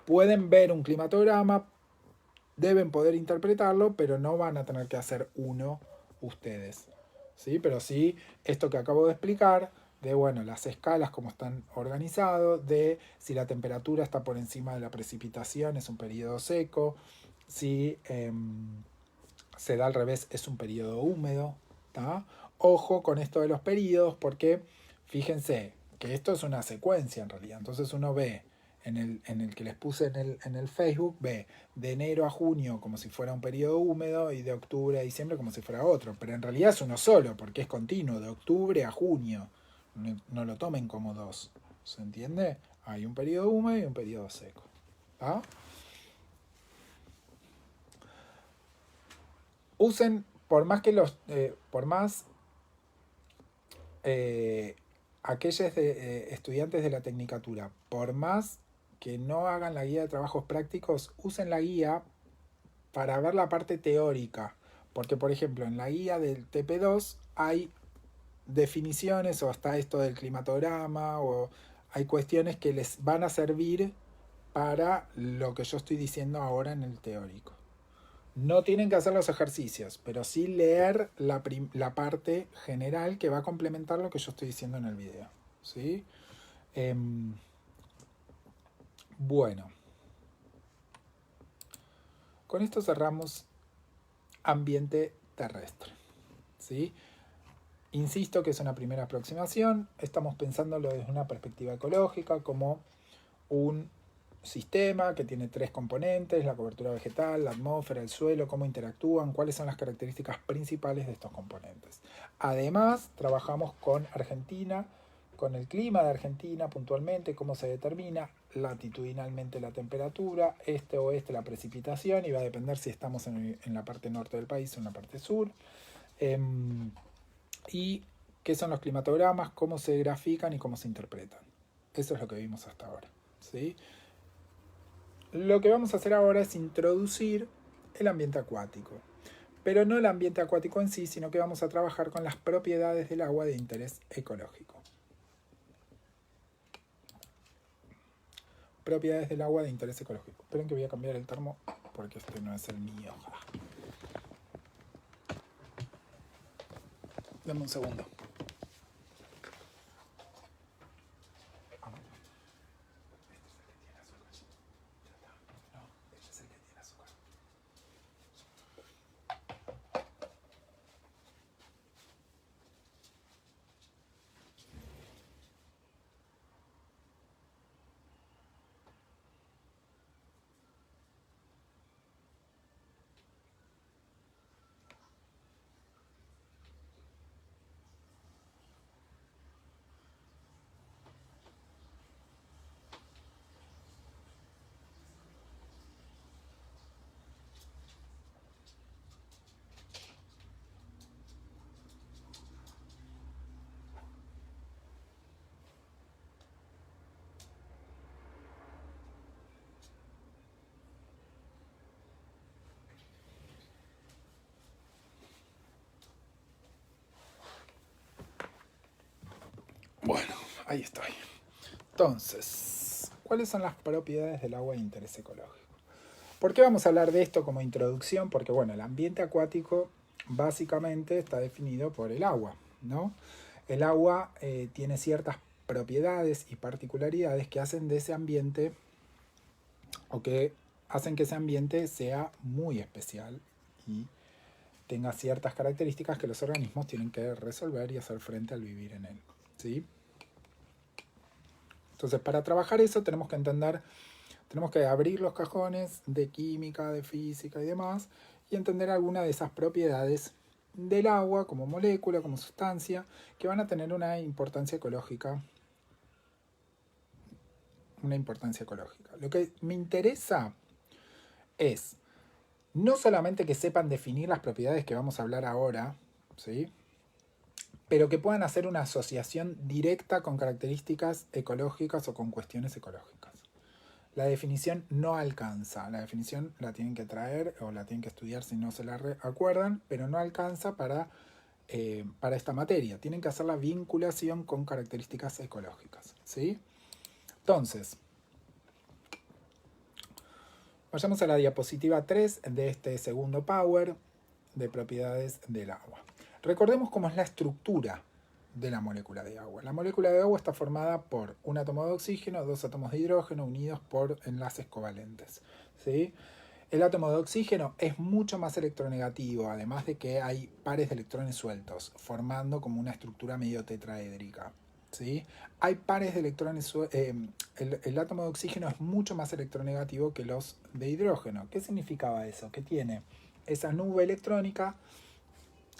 pueden ver un climatograma, deben poder interpretarlo, pero no van a tener que hacer uno ustedes. ¿Sí? Pero sí, esto que acabo de explicar, de bueno, las escalas, cómo están organizados, de si la temperatura está por encima de la precipitación, es un periodo seco, si se da al revés, es un periodo húmedo. ¿Tá? Ojo con esto de los periodos, porque fíjense que esto es una secuencia en realidad. Entonces uno ve en el que les puse en el Facebook, ve de enero a junio como si fuera un periodo húmedo y de octubre a diciembre como si fuera otro. Pero en realidad es uno solo, porque es continuo, de octubre a junio. No lo tomen como dos. ¿Se entiende? Hay un periodo húmedo y un periodo seco. ¿Ah? Usen, por más que aquellos estudiantes de la tecnicatura, por más que no hagan la guía de trabajos prácticos, usen la guía para ver la parte teórica. Porque, por ejemplo, en la guía del TP2 hay definiciones o está esto del climatograma o hay cuestiones que les van a servir para lo que yo estoy diciendo ahora en el teórico. No tienen que hacer los ejercicios, pero sí leer la parte general que va a complementar lo que yo estoy diciendo en el video. ¿Sí? Bueno, con esto cerramos ambiente terrestre. ¿Sí? Insisto que es una primera aproximación, estamos pensándolo desde una perspectiva ecológica como un sistema que tiene tres componentes: la cobertura vegetal, la atmósfera, el suelo, cómo interactúan, cuáles son las características principales de estos componentes. Además, trabajamos con Argentina, con el clima de Argentina puntualmente, cómo se determina latitudinalmente la temperatura, este-oeste la precipitación, y va a depender si estamos en la parte norte del país o en la parte sur. Y qué son los climatogramas, cómo se grafican y cómo se interpretan. Eso es lo que vimos hasta ahora. ¿Sí? Lo que vamos a hacer ahora es introducir el ambiente acuático, pero no el ambiente acuático en sí, sino que vamos a trabajar con las propiedades del agua de interés ecológico. Propiedades del agua de interés ecológico. Esperen que voy a cambiar el termo porque este no es el mío. Dame un segundo. Bueno, ahí estoy. Entonces, ¿cuáles son las propiedades del agua de interés ecológico? ¿Por qué vamos a hablar de esto como introducción? Porque, bueno, el ambiente acuático básicamente está definido por el agua, ¿no? El agua tiene ciertas propiedades y particularidades que hacen de ese ambiente o que hacen que ese ambiente sea muy especial y tenga ciertas características que los organismos tienen que resolver y hacer frente al vivir en él. ¿Sí? Entonces, para trabajar eso tenemos que entender, tenemos que abrir los cajones de química, de física y demás, y entender algunas de esas propiedades del agua como molécula, como sustancia, que van a tener una importancia ecológica. Una importancia ecológica. Lo que me interesa es no solamente que sepan definir las propiedades que vamos a hablar ahora, ¿sí? Pero que puedan hacer una asociación directa con características ecológicas o con cuestiones ecológicas. La definición no alcanza, la definición la tienen que traer o la tienen que estudiar si no se la acuerdan, pero no alcanza para esta materia. Tienen que hacer la vinculación con características ecológicas. ¿Sí? Entonces, vayamos a la diapositiva 3 de este segundo Power de propiedades del agua. Recordemos cómo es la estructura de la molécula de agua. La molécula de agua está formada por un átomo de oxígeno, dos átomos de hidrógeno unidos por enlaces covalentes. ¿Sí? El átomo de oxígeno es mucho más electronegativo, además de que hay pares de electrones sueltos, formando como una estructura medio tetraédrica. ¿Sí? Hay pares de electrones el átomo de oxígeno es mucho más electronegativo que los de hidrógeno. ¿Qué significaba eso? Que tiene esa nube electrónica,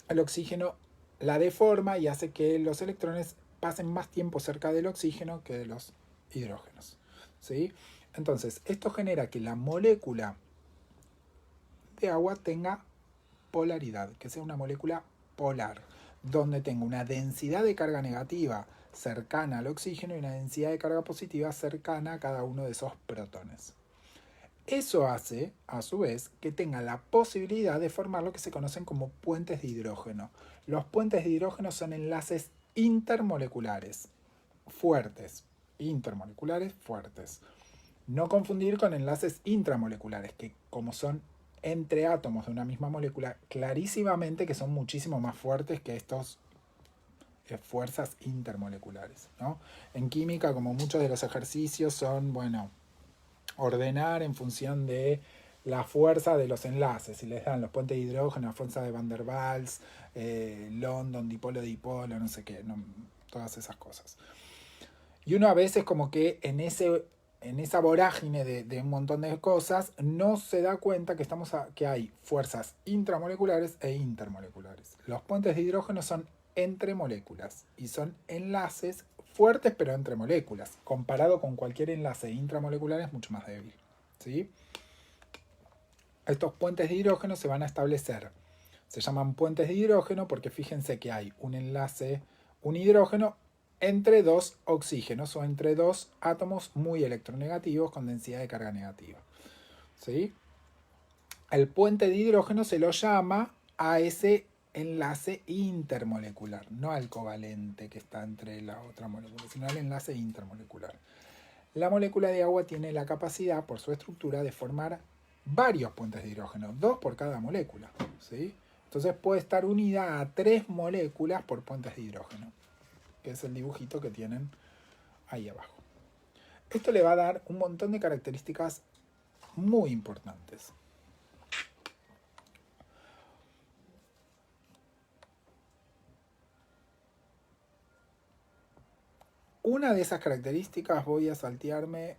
el oxígeno la deforma y hace que los electrones pasen más tiempo cerca del oxígeno que de los hidrógenos. ¿Sí? Entonces, esto genera que la molécula de agua tenga polaridad, que sea una molécula polar, donde tenga una densidad de carga negativa cercana al oxígeno y una densidad de carga positiva cercana a cada uno de esos protones. Eso hace, a su vez, que tenga la posibilidad de formar lo que se conocen como puentes de hidrógeno. Los puentes de hidrógeno son enlaces intermoleculares fuertes. Intermoleculares fuertes. No confundir con enlaces intramoleculares, que como son entre átomos de una misma molécula, clarísimamente que son muchísimo más fuertes que estos fuerzas intermoleculares, ¿no? En química, como muchos de los ejercicios son, bueno, ordenar en función de la fuerza de los enlaces. Si les dan los puentes de hidrógeno, la fuerza de Van der Waals, London, dipolo, no sé qué, no, todas esas cosas. Y uno a veces como que en esa vorágine de un montón de cosas no se da cuenta que hay fuerzas intramoleculares e intermoleculares. Los puentes de hidrógeno son entre moléculas y son enlaces fuertes pero entre moléculas. Comparado con cualquier enlace intramolecular es mucho más débil. ¿Sí? Estos puentes de hidrógeno se van a establecer. Se llaman puentes de hidrógeno porque fíjense que hay un enlace, un hidrógeno entre dos oxígenos o entre dos átomos muy electronegativos con densidad de carga negativa. ¿Sí? El puente de hidrógeno se lo llama a ese enlace intermolecular, no al covalente que está entre la otra molécula, sino al enlace intermolecular. La molécula de agua tiene la capacidad, por su estructura, de formar varios puentes de hidrógeno, 2 por cada molécula. ¿Sí? Entonces puede estar unida a 3 moléculas por puentes de hidrógeno, que es el dibujito que tienen ahí abajo. Esto le va a dar un montón de características muy importantes. Una de esas características voy a saltearme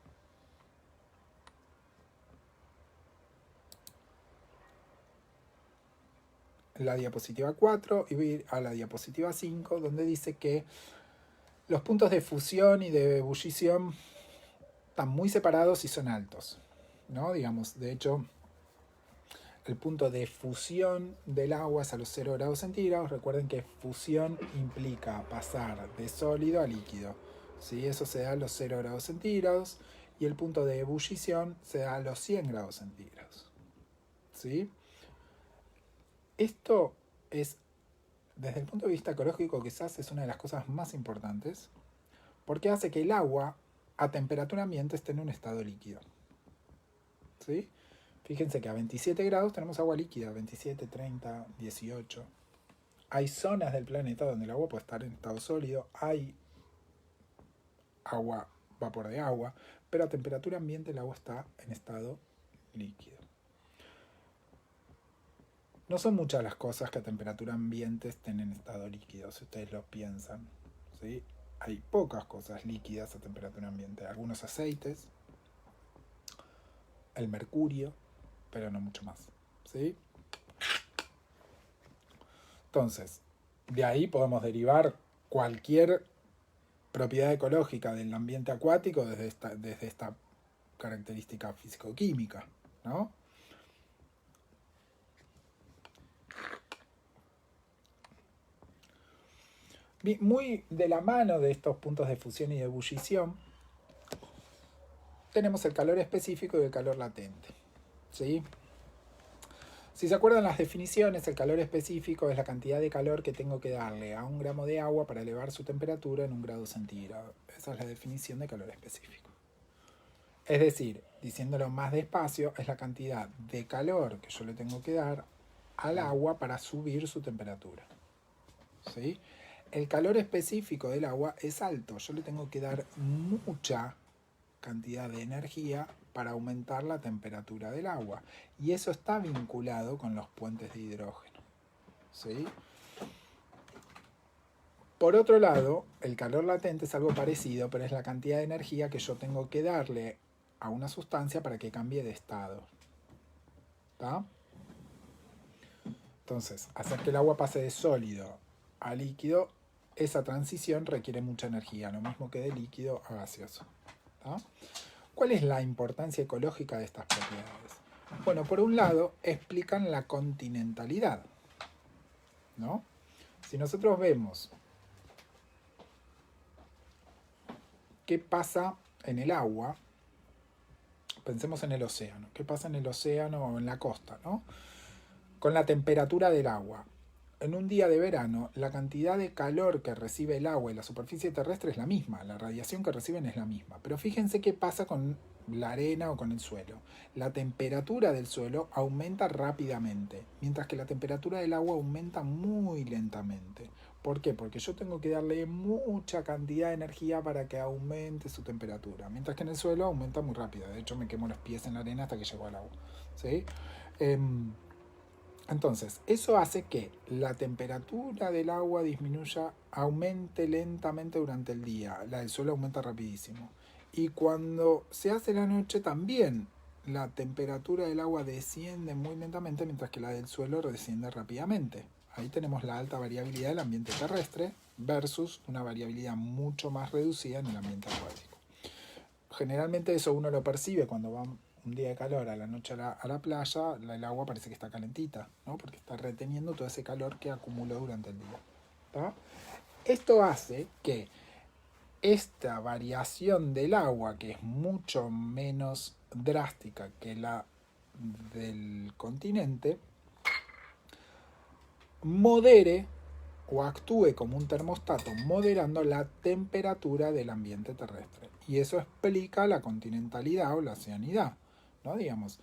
la diapositiva 4 y voy a ir a la diapositiva 5, donde dice que los puntos de fusión y de ebullición están muy separados y son altos, ¿no? Digamos, de hecho, el punto de fusión del agua es a los 0 grados centígrados. Recuerden que fusión implica pasar de sólido a líquido. ¿Sí? Eso se da a los 0 grados centígrados. Y el punto de ebullición se da a los 100 grados centígrados. ¿Sí? Esto es, desde el punto de vista ecológico, quizás es una de las cosas más importantes, porque hace que el agua a temperatura ambiente esté en un estado líquido. ¿Sí? Fíjense que a 27 grados tenemos agua líquida, 27, 30, 18. Hay zonas del planeta donde el agua puede estar en estado sólido, hay agua, vapor de agua, pero a temperatura ambiente el agua está en estado líquido. No son muchas las cosas que a temperatura ambiente estén en estado líquido, si ustedes lo piensan, ¿sí? Hay pocas cosas líquidas a temperatura ambiente. Algunos aceites, el mercurio, pero no mucho más, ¿sí? Entonces, de ahí podemos derivar cualquier propiedad ecológica del ambiente acuático desde esta característica físico-química, ¿no? Muy de la mano de estos puntos de fusión y de ebullición, tenemos el calor específico y el calor latente, ¿sí? Si se acuerdan las definiciones, el calor específico es la cantidad de calor que tengo que darle a 1 gramo de agua para elevar su temperatura en 1 grado centígrado. Esa es la definición de calor específico. Es decir, diciéndolo más despacio, es la cantidad de calor que yo le tengo que dar al agua para subir su temperatura, ¿sí? El calor específico del agua es alto. Yo le tengo que dar mucha cantidad de energía para aumentar la temperatura del agua. Y eso está vinculado con los puentes de hidrógeno, ¿sí? Por otro lado, el calor latente es algo parecido, pero es la cantidad de energía que yo tengo que darle a una sustancia para que cambie de estado. ¿Está? Entonces, hacer que el agua pase de sólido a líquido, esa transición requiere mucha energía, lo mismo que de líquido a gaseoso. ¿Está? ¿Cuál es la importancia ecológica de estas propiedades? Bueno, por un lado, explican la continentalidad, ¿no? Si nosotros vemos qué pasa en el agua, pensemos en el océano. ¿Qué pasa en el océano o en la costa, ¿no? Con la temperatura del agua. En un día de verano, la cantidad de calor que recibe el agua y la superficie terrestre es la misma, la radiación que reciben es la misma. Pero fíjense qué pasa con la arena o con el suelo. La temperatura del suelo aumenta rápidamente, mientras que la temperatura del agua aumenta muy lentamente. ¿Por qué? Porque yo tengo que darle mucha cantidad de energía para que aumente su temperatura, mientras que en el suelo aumenta muy rápido. De hecho, me quemo los pies en la arena hasta que llego al agua, ¿sí? Entonces, eso hace que la temperatura del agua disminuya, aumente lentamente durante el día. La del suelo aumenta rapidísimo. Y cuando se hace la noche también la temperatura del agua desciende muy lentamente, mientras que la del suelo desciende rápidamente. Ahí tenemos la alta variabilidad del ambiente terrestre versus una variabilidad mucho más reducida en el ambiente acuático. Generalmente eso uno lo percibe cuando va un día de calor a la noche a la playa, el agua parece que está calentita, ¿no? Porque está reteniendo todo ese calor que acumuló durante el día. ¿Tá? Esto hace que esta variación del agua, que es mucho menos drástica que la del continente, modere o actúe como un termostato moderando la temperatura del ambiente terrestre. Y eso explica la continentalidad o la oceanidad, ¿no? Digamos,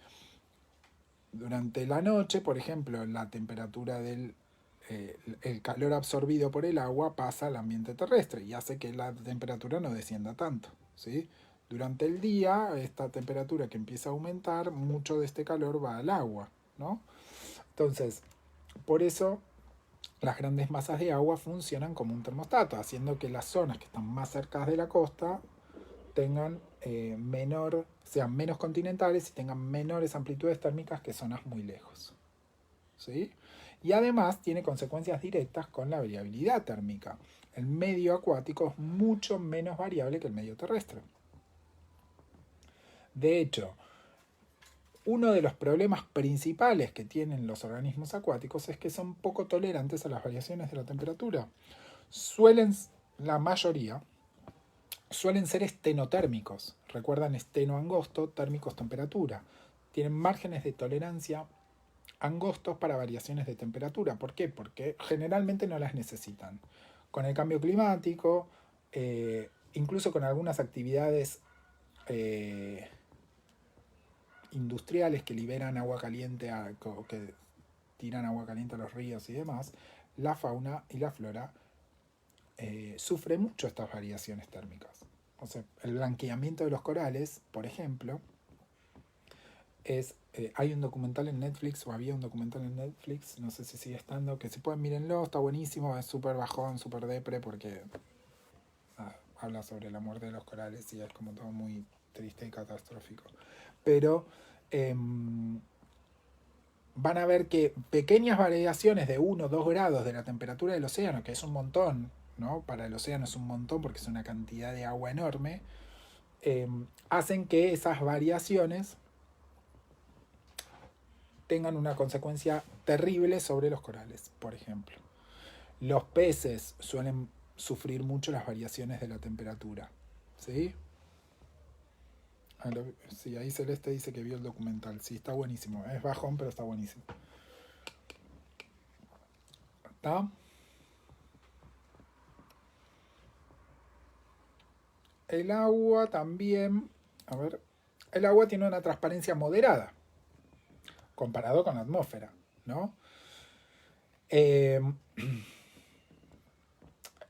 durante la noche, por ejemplo, la temperatura el calor absorbido por el agua pasa al ambiente terrestre y hace que la temperatura no descienda tanto, ¿sí? Durante el día, esta temperatura que empieza a aumentar, mucho de este calor va al agua, ¿no? Entonces, por eso las grandes masas de agua funcionan como un termostato, haciendo que las zonas que están más cerca de la costa tengan sean menos continentales y tengan menores amplitudes térmicas que zonas muy lejos, ¿sí? Y además tiene consecuencias directas con la variabilidad térmica. El medio acuático es mucho menos variable que el medio terrestre. De hecho, uno de los problemas principales que tienen los organismos acuáticos es que son poco tolerantes a las variaciones de la temperatura. La mayoría, suelen ser estenotérmicos. Recuerdan esteno angosto, térmicos temperatura. Tienen márgenes de tolerancia angostos para variaciones de temperatura. ¿Por qué? Porque generalmente no las necesitan. Con el cambio climático, incluso con algunas actividades industriales que liberan agua caliente, que tiran agua caliente a los ríos y demás, la fauna y la flora sufre mucho estas variaciones térmicas. O sea, el blanqueamiento de los corales, por ejemplo, hay un documental en Netflix, o había un documental en Netflix, no sé si sigue estando, que si pueden mírenlo, está buenísimo, es súper bajón, súper depre, porque habla sobre la muerte de los corales y es como todo muy triste y catastrófico. Pero van a ver que pequeñas variaciones de 1 o 2 grados de la temperatura del océano, que es un montón, ¿no? Para el océano es un montón porque es una cantidad de agua enorme, hacen que esas variaciones tengan una consecuencia terrible sobre los corales, por ejemplo. Los peces suelen sufrir mucho las variaciones de la temperatura, ¿sí? Sí, ahí Celeste dice que vio el documental. Sí, está buenísimo. Es bajón, pero está buenísimo. ¿Está? El agua también, a ver, el agua tiene una transparencia moderada comparado con la atmósfera, ¿no?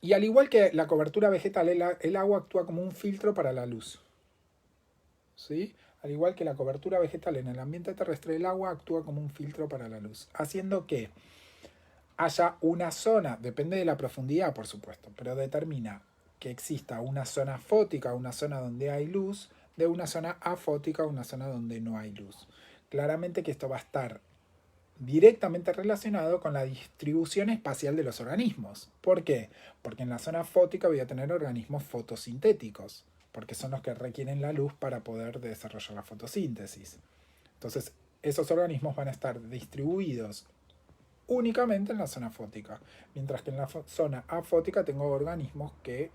Y al igual que la cobertura vegetal, el agua actúa como un filtro para la luz, ¿sí? Al igual que la cobertura vegetal en el ambiente terrestre, el agua actúa como un filtro para la luz, haciendo que haya una zona, depende de la profundidad, por supuesto, pero determina que exista una zona fótica, una zona donde hay luz, de una zona afótica, una zona donde no hay luz. Claramente que esto va a estar directamente relacionado con la distribución espacial de los organismos. ¿Por qué? Porque en la zona fótica voy a tener organismos fotosintéticos, porque son los que requieren la luz para poder desarrollar la fotosíntesis. Entonces, esos organismos van a estar distribuidos únicamente en la zona fótica, mientras que en la zona afótica tengo organismos que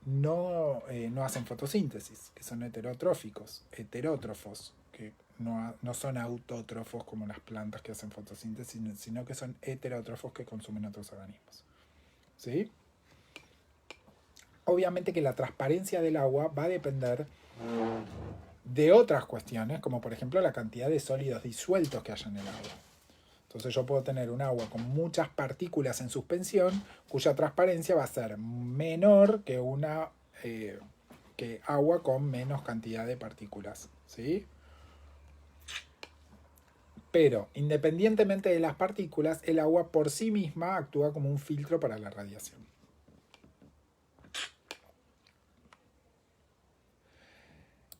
no hacen fotosíntesis, que son heterótrofos, que no son autótrofos como las plantas que hacen fotosíntesis, sino que son heterótrofos que consumen otros organismos. ¿Sí? Obviamente que la transparencia del agua va a depender de otras cuestiones, como por ejemplo la cantidad de sólidos disueltos que haya en el agua. Entonces yo puedo tener un agua con muchas partículas en suspensión, cuya transparencia va a ser menor que que agua con menos cantidad de partículas, ¿sí? Pero independientemente de las partículas, el agua por sí misma actúa como un filtro para la radiación.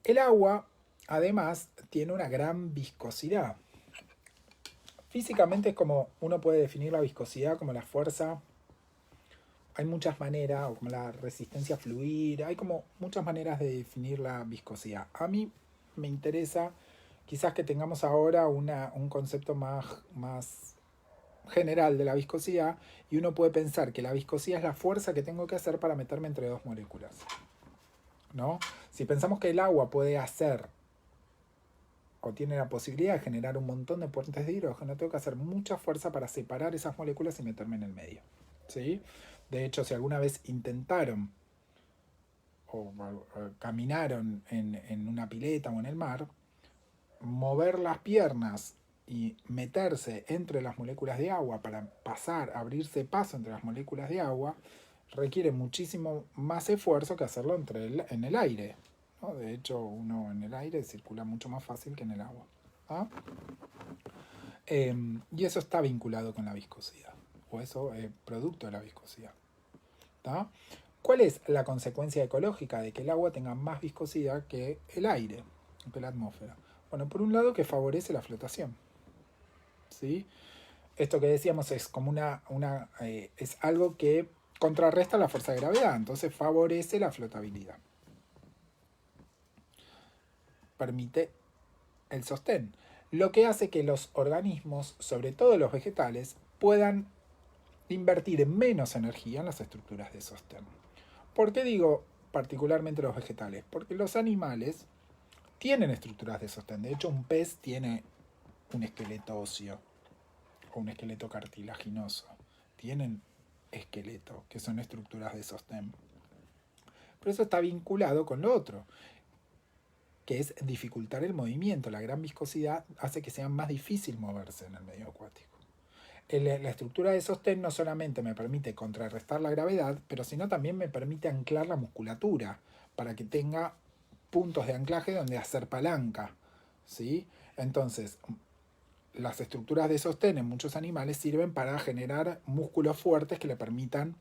El agua, además, tiene una gran viscosidad. Físicamente es como uno puede definir la viscosidad como la fuerza. Hay muchas maneras, o como la resistencia a fluir, hay como muchas maneras de definir la viscosidad. A mí me interesa quizás que tengamos ahora un concepto más general de la viscosidad, y uno puede pensar que la viscosidad es la fuerza que tengo que hacer para meterme entre dos moléculas, ¿no? Si pensamos que el agua puede hacer o tiene la posibilidad de generar un montón de puentes de hidrógeno, tengo que hacer mucha fuerza para separar esas moléculas y meterme en el medio, ¿sí? De hecho, si alguna vez intentaron o caminaron en una pileta o en el mar, mover las piernas y meterse entre las moléculas de agua para abrirse paso entre las moléculas de agua, requiere muchísimo más esfuerzo que hacerlo en el aire, ¿no? De hecho, uno en el aire circula mucho más fácil que en el agua. ¿Ah? Y eso está vinculado con la viscosidad, o eso es producto de la viscosidad. ¿Tá? ¿Cuál es la consecuencia ecológica de que el agua tenga más viscosidad que el aire, que la atmósfera? Bueno, por un lado que favorece la flotación, ¿sí? Esto que decíamos es como es algo que contrarresta la fuerza de gravedad, entonces favorece la flotabilidad. Permite el sostén, lo que hace que los organismos, sobre todo los vegetales, puedan invertir menos energía en las estructuras de sostén. ¿Por qué digo particularmente los vegetales? Porque los animales tienen estructuras de sostén. De hecho, un pez tiene un esqueleto óseo o un esqueleto cartilaginoso. Tienen esqueleto, que son estructuras de sostén. Pero eso está vinculado con lo otro, que es dificultar el movimiento. La gran viscosidad hace que sea más difícil moverse en el medio acuático. La estructura de sostén no solamente me permite contrarrestar la gravedad, pero sino también me permite anclar la musculatura para que tenga puntos de anclaje donde hacer palanca, ¿sí? Entonces, las estructuras de sostén en muchos animales sirven para generar músculos fuertes que le permitan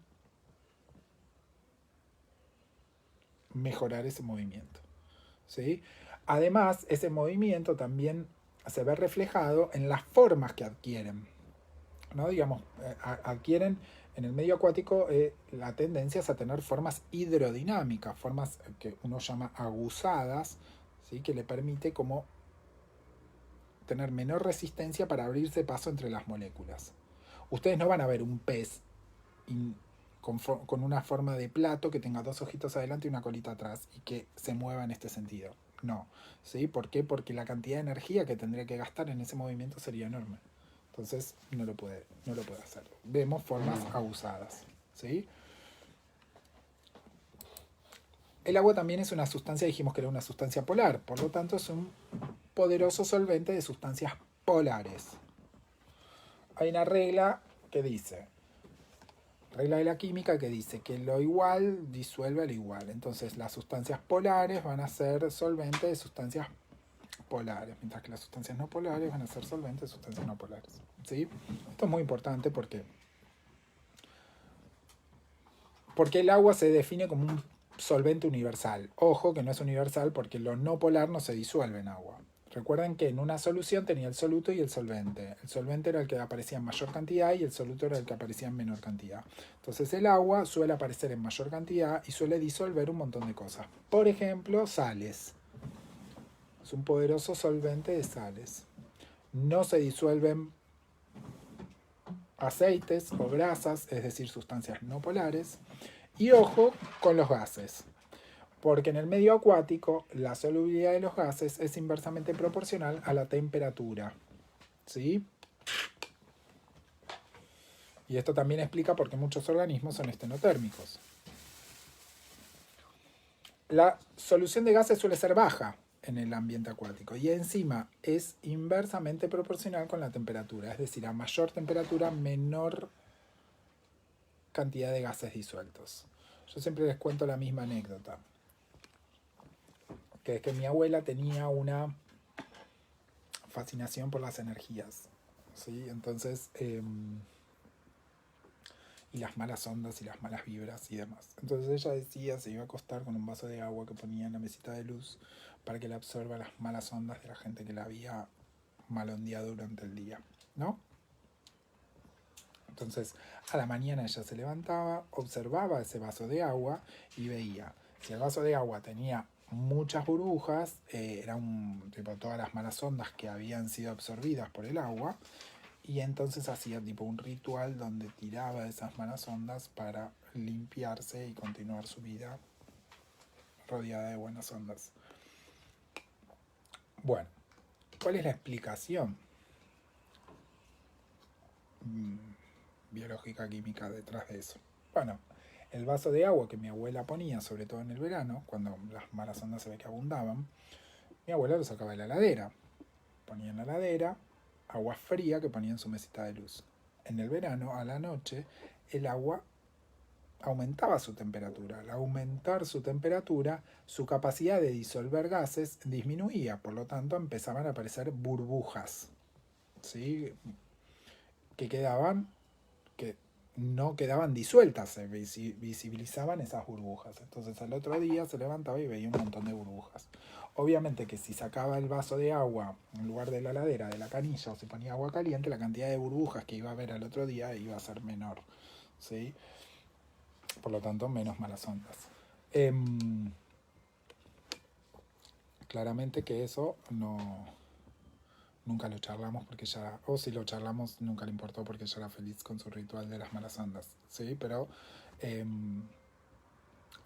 mejorar ese movimiento, ¿sí? Además, ese movimiento también se ve reflejado en las formas que adquieren, ¿no? Digamos, adquieren en el medio acuático la tendencia es a tener formas hidrodinámicas, formas que uno llama aguzadas, ¿sí? Que le permite como tener menor resistencia para abrirse paso entre las moléculas. Ustedes no van a ver un pez con una forma de plato que tenga dos ojitos adelante y una colita atrás y que se mueva en este sentido. No. ¿Sí? ¿Por qué? Porque la cantidad de energía que tendría que gastar en ese movimiento sería enorme. Entonces no lo puede hacer. Vemos formas abusadas. ¿Sí? El agua también es una sustancia, dijimos que era una sustancia polar, por lo tanto es un poderoso solvente de sustancias polares. Hay una regla que dice, regla de la química que dice que lo igual disuelve lo igual. Entonces las sustancias polares van a ser solventes de sustancias polares, mientras que las sustancias no polares van a ser solventes de sustancias no polares. ¿Sí? Esto es muy importante porque el agua se define como un solvente universal. Ojo que no es universal porque lo no polar no se disuelve en agua. Recuerden que en una solución tenía el soluto y el solvente. El solvente era el que aparecía en mayor cantidad y el soluto era el que aparecía en menor cantidad. Entonces el agua suele aparecer en mayor cantidad y suele disolver un montón de cosas. Por ejemplo, sales. Es un poderoso solvente de sales. No se disuelven aceites o grasas, es decir, sustancias no polares. Y ojo con los gases. Porque en el medio acuático la solubilidad de los gases es inversamente proporcional a la temperatura. ¿Sí? Y esto también explica por qué muchos organismos son estenotérmicos. La solución de gases suele ser baja en el ambiente acuático y encima es inversamente proporcional con la temperatura. Es decir, a mayor temperatura, menor cantidad de gases disueltos. Yo siempre les cuento la misma anécdota. Que es que mi abuela tenía una fascinación por las energías, ¿sí? Entonces, y las malas ondas y las malas vibras y demás. Entonces ella decía, se iba a acostar con un vaso de agua que ponía en la mesita de luz para que le absorba las malas ondas de la gente que la había malondeado durante el día, ¿no? Entonces, a la mañana ella se levantaba, observaba ese vaso de agua y veía si el vaso de agua tenía muchas burbujas, era tipo todas las malas ondas que habían sido absorbidas por el agua, y entonces hacía tipo un ritual donde tiraba esas malas ondas para limpiarse y continuar su vida rodeada de buenas ondas. Bueno, ¿cuál es la explicación biológica, química detrás de eso? Bueno, el vaso de agua que mi abuela ponía, sobre todo en el verano, cuando las malas ondas se ve que abundaban, mi abuela lo sacaba de la heladera. Ponía en la heladera agua fría que ponía en su mesita de luz. En el verano, a la noche, el agua aumentaba su temperatura. Al aumentar su temperatura, su capacidad de disolver gases disminuía, por lo tanto empezaban a aparecer burbujas, ¿sí? Que no quedaban disueltas, se visibilizaban esas burbujas. Entonces al otro día se levantaba y veía un montón de burbujas. Obviamente que si sacaba el vaso de agua en lugar de la heladera, de la canilla, o se ponía agua caliente, la cantidad de burbujas que iba a haber al otro día iba a ser menor, ¿sí? Por lo tanto, menos malas ondas. Claramente que eso nunca lo charlamos porque ya, o si lo charlamos nunca le importó porque ella era feliz con su ritual de las malas ondas, ¿sí? Pero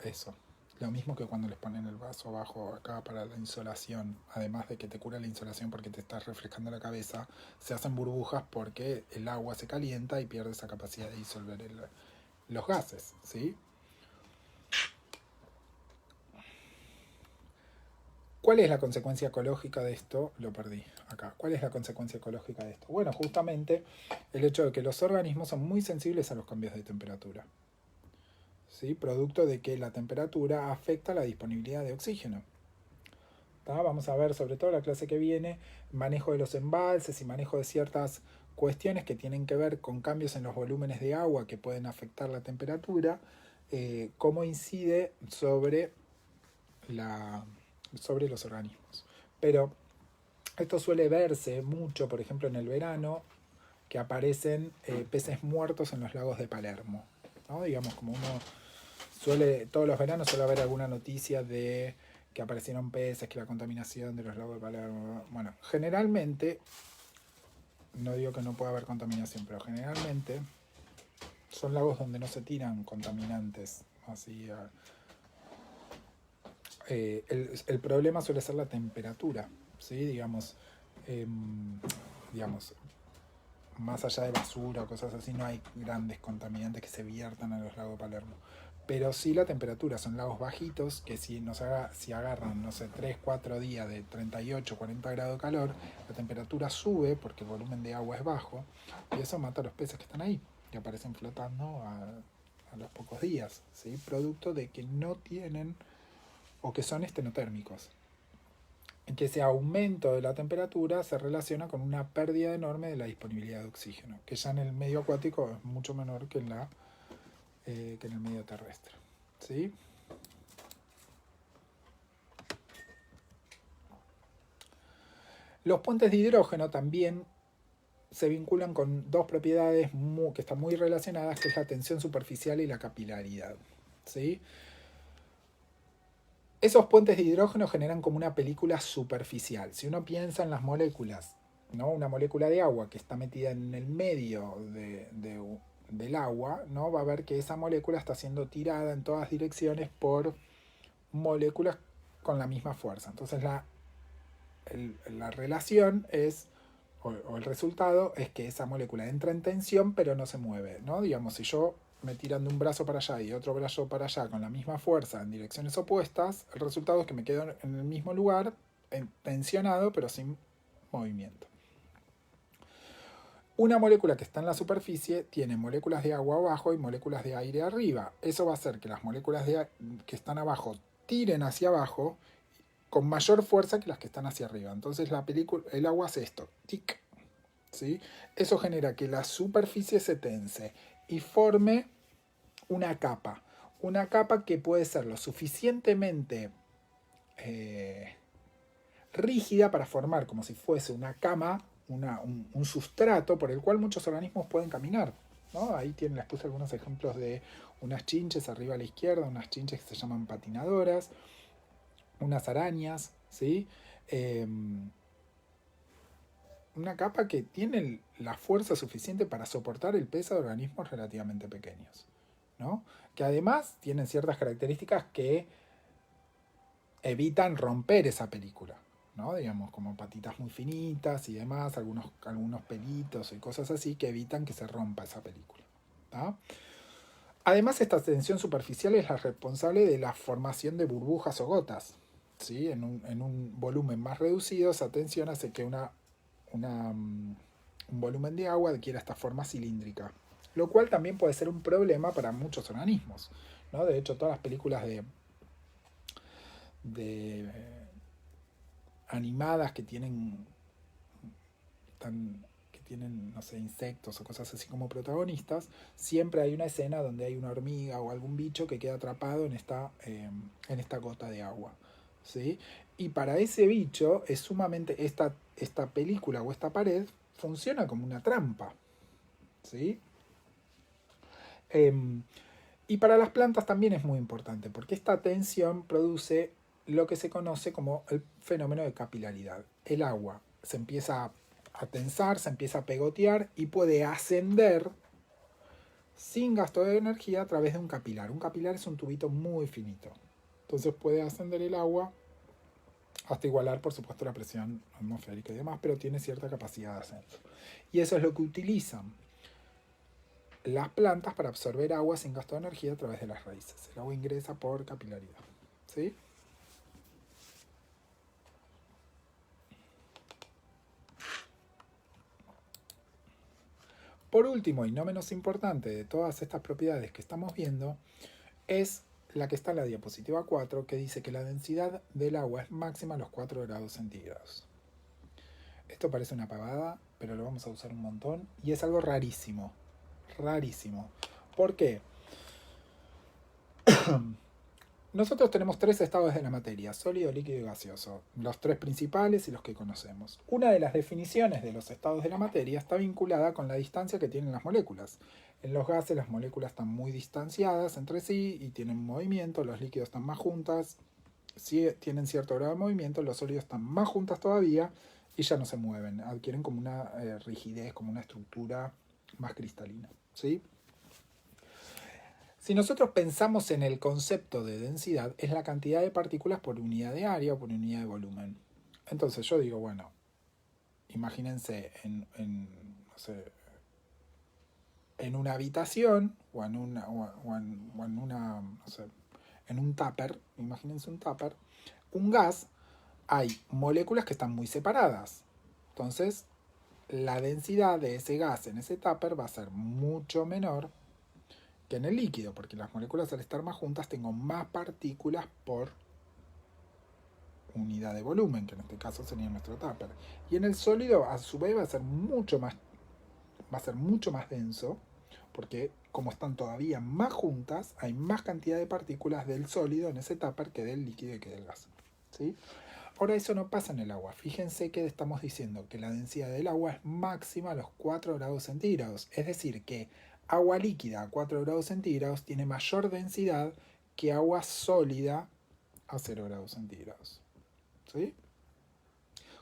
eso. Lo mismo que cuando les ponen el vaso abajo acá para la insolación, además de que te cura la insolación porque te estás refrescando la cabeza, se hacen burbujas porque el agua se calienta y pierde esa capacidad de disolver los gases, ¿sí? ¿Cuál es la consecuencia ecológica de esto? Lo perdí acá. ¿Cuál es la consecuencia ecológica de esto? Bueno, justamente el hecho de que los organismos son muy sensibles a los cambios de temperatura. ¿Sí? Producto de que la temperatura afecta la disponibilidad de oxígeno. ¿Tá? Vamos a ver, sobre todo la clase que viene, manejo de los embalses y manejo de ciertas cuestiones que tienen que ver con cambios en los volúmenes de agua que pueden afectar la temperatura, cómo incide sobre los organismos. Pero esto suele verse mucho, por ejemplo, en el verano, que aparecen peces muertos en los lagos de Palermo, ¿no? Digamos, como uno todos los veranos suele haber alguna noticia de que aparecieron peces, que la contaminación de los lagos de Palermo. Bueno, generalmente, no digo que no pueda haber contaminación, pero generalmente son lagos donde no se tiran contaminantes. Así, el problema suele ser la temperatura, ¿sí? Digamos, más allá de basura o cosas así, no hay grandes contaminantes que se viertan a los lagos de Palermo. Pero sí la temperatura, son lagos bajitos que si agarran, no sé, 3 4 días de 38, 40 grados de calor, la temperatura sube porque el volumen de agua es bajo y eso mata a los peces que están ahí, que aparecen flotando a los pocos días, ¿sí? Producto de que no tienen o que son estenotérmicos. En que ese aumento de la temperatura se relaciona con una pérdida enorme de la disponibilidad de oxígeno, que ya en el medio acuático es mucho menor que en el medio terrestre. ¿Sí? Los puentes de hidrógeno también se vinculan con dos propiedades que están muy relacionadas, que es la tensión superficial y la capilaridad. ¿Sí? Esos puentes de hidrógeno generan como una película superficial. Si uno piensa en las moléculas, ¿no? Una molécula de agua que está metida en el medio del agua, ¿no? Va a ver que esa molécula está siendo tirada en todas direcciones por moléculas con la misma fuerza. Entonces la relación es, o el resultado es que esa molécula entra en tensión pero no se mueve, ¿no? Digamos, si yo me tiran de un brazo para allá y otro brazo para allá con la misma fuerza en direcciones opuestas, el resultado es que me quedo en el mismo lugar, tensionado pero sin movimiento. Una molécula que está en la superficie tiene moléculas de agua abajo y moléculas de aire arriba. Eso va a hacer que las moléculas que están abajo tiren hacia abajo con mayor fuerza que las que están hacia arriba. Entonces el agua hace esto, tic, ¿sí? Eso genera que la superficie se tense y forme una capa que puede ser lo suficientemente rígida para formar como si fuese una cama, un sustrato por el cual muchos organismos pueden caminar, ¿no? Ahí les puse algunos ejemplos de unas chinches arriba a la izquierda, unas chinches que se llaman patinadoras, unas arañas, ¿sí? Una capa que tiene la fuerza suficiente para soportar el peso de organismos relativamente pequeños, ¿no? Que además tienen ciertas características que evitan romper esa película, ¿no? Digamos, como patitas muy finitas y demás, algunos pelitos y cosas así que evitan que se rompa esa película, ¿no? Además, esta tensión superficial es la responsable de la formación de burbujas o gotas, ¿sí? En un volumen más reducido, esa tensión hace que un volumen de agua adquiera esta forma cilíndrica, lo cual también puede ser un problema para muchos organismos, ¿no? De hecho, todas las películas de animadas que tienen no sé, insectos o cosas así como protagonistas, siempre hay una escena donde hay una hormiga o algún bicho que queda atrapado en esta gota de agua, ¿sí? Y para ese bicho es sumamente, esta película o esta pared funciona como una trampa, ¿sí? Y para las plantas también es muy importante, porque esta tensión produce lo que se conoce como el fenómeno de capilaridad. El agua se empieza a tensar, se empieza a pegotear y puede ascender sin gasto de energía a través de un capilar. Un capilar es un tubito muy finito. Entonces puede ascender el agua hasta igualar, por supuesto, la presión atmosférica y demás, pero tiene cierta capacidad de ascenso. Y eso es lo que utilizan las plantas para absorber agua sin gasto de energía a través de las raíces. El agua ingresa por capilaridad, ¿sí? Por último, y no menos importante de todas estas propiedades que estamos viendo, es la que está en la diapositiva 4, que dice que la densidad del agua es máxima a los 4 grados centígrados. Esto parece una pavada, pero lo vamos a usar un montón y es algo rarísimo. Rarísimo. ¿Por qué? Nosotros tenemos 3 estados de la materia: sólido, líquido y gaseoso. Los 3 principales y los que conocemos. Una de las definiciones de los estados de la materia está vinculada con la distancia que tienen las moléculas. En los gases las moléculas están muy distanciadas entre sí y tienen movimiento. Los líquidos están más juntas, sí, tienen cierto grado de movimiento. Los sólidos están más juntas todavía y ya no se mueven. Adquieren como una rigidez, como una estructura más cristalina, ¿sí? Si nosotros pensamos en el concepto de densidad, es la cantidad de partículas por unidad de área o por unidad de volumen. Entonces yo digo, bueno, imagínense no sé, en una habitación o en una no sé, en un tupper, imagínense un tupper, un gas, hay moléculas que están muy separadas. Entonces, la densidad de ese gas en ese tupper va a ser mucho menor que en el líquido, porque las moléculas al estar más juntas tengo más partículas por unidad de volumen, que en este caso sería nuestro tupper. Y en el sólido, a su vez, va a ser mucho más denso, porque como están todavía más juntas, hay más cantidad de partículas del sólido en ese tupper que del líquido y que del gas, ¿sí? Ahora eso no pasa en el agua. Fíjense que estamos diciendo que la densidad del agua es máxima a los 4 grados centígrados. Es decir, que agua líquida a 4 grados centígrados tiene mayor densidad que agua sólida a 0 grados centígrados. ¿Sí?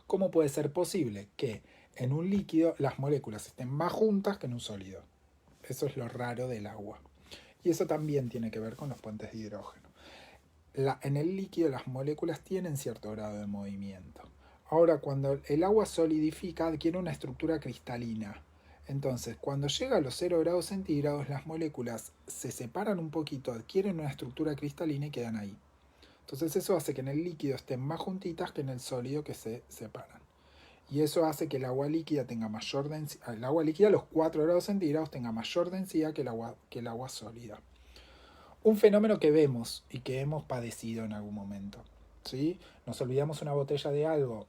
¿Cómo puede ser posible que en un líquido las moléculas estén más juntas que en un sólido? Eso es lo raro del agua. Y eso también tiene que ver con los puentes de hidrógeno. En el líquido las moléculas tienen cierto grado de movimiento. Ahora, cuando el agua solidifica, adquiere una estructura cristalina. Entonces, cuando llega a los 0 grados centígrados, las moléculas se separan un poquito, adquieren una estructura cristalina y quedan ahí. Entonces eso hace que en el líquido estén más juntitas que en el sólido, que se separan. Y eso hace que el agua líquida tenga mayor densidad. El agua líquida a los 4 grados centígrados tenga mayor densidad que el agua sólida. Un fenómeno que vemos y que hemos padecido en algún momento, ¿sí? Nos olvidamos una botella de algo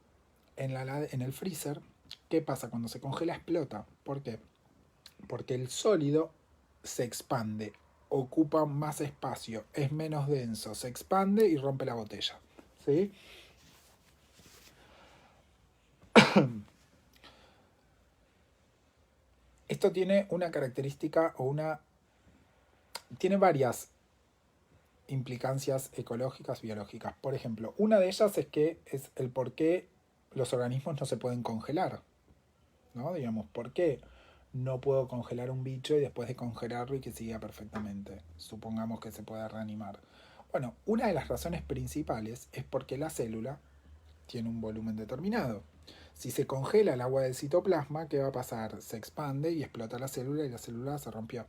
en el freezer. ¿Qué pasa? Cuando se congela explota. ¿Por qué? Porque el sólido se expande, ocupa más espacio, es menos denso, se expande y rompe la botella, ¿sí? Esto tiene una característica tiene varias implicancias ecológicas, biológicas. Por ejemplo, una de ellas es el por qué los organismos no se pueden congelar, ¿no? Digamos, ¿por qué no puedo congelar un bicho y después de congelarlo y que siga perfectamente? Supongamos que se pueda reanimar. Bueno, una de las razones principales es porque la célula tiene un volumen determinado. Si se congela el agua del citoplasma, ¿qué va a pasar? Se expande y explota la célula y la célula se rompió.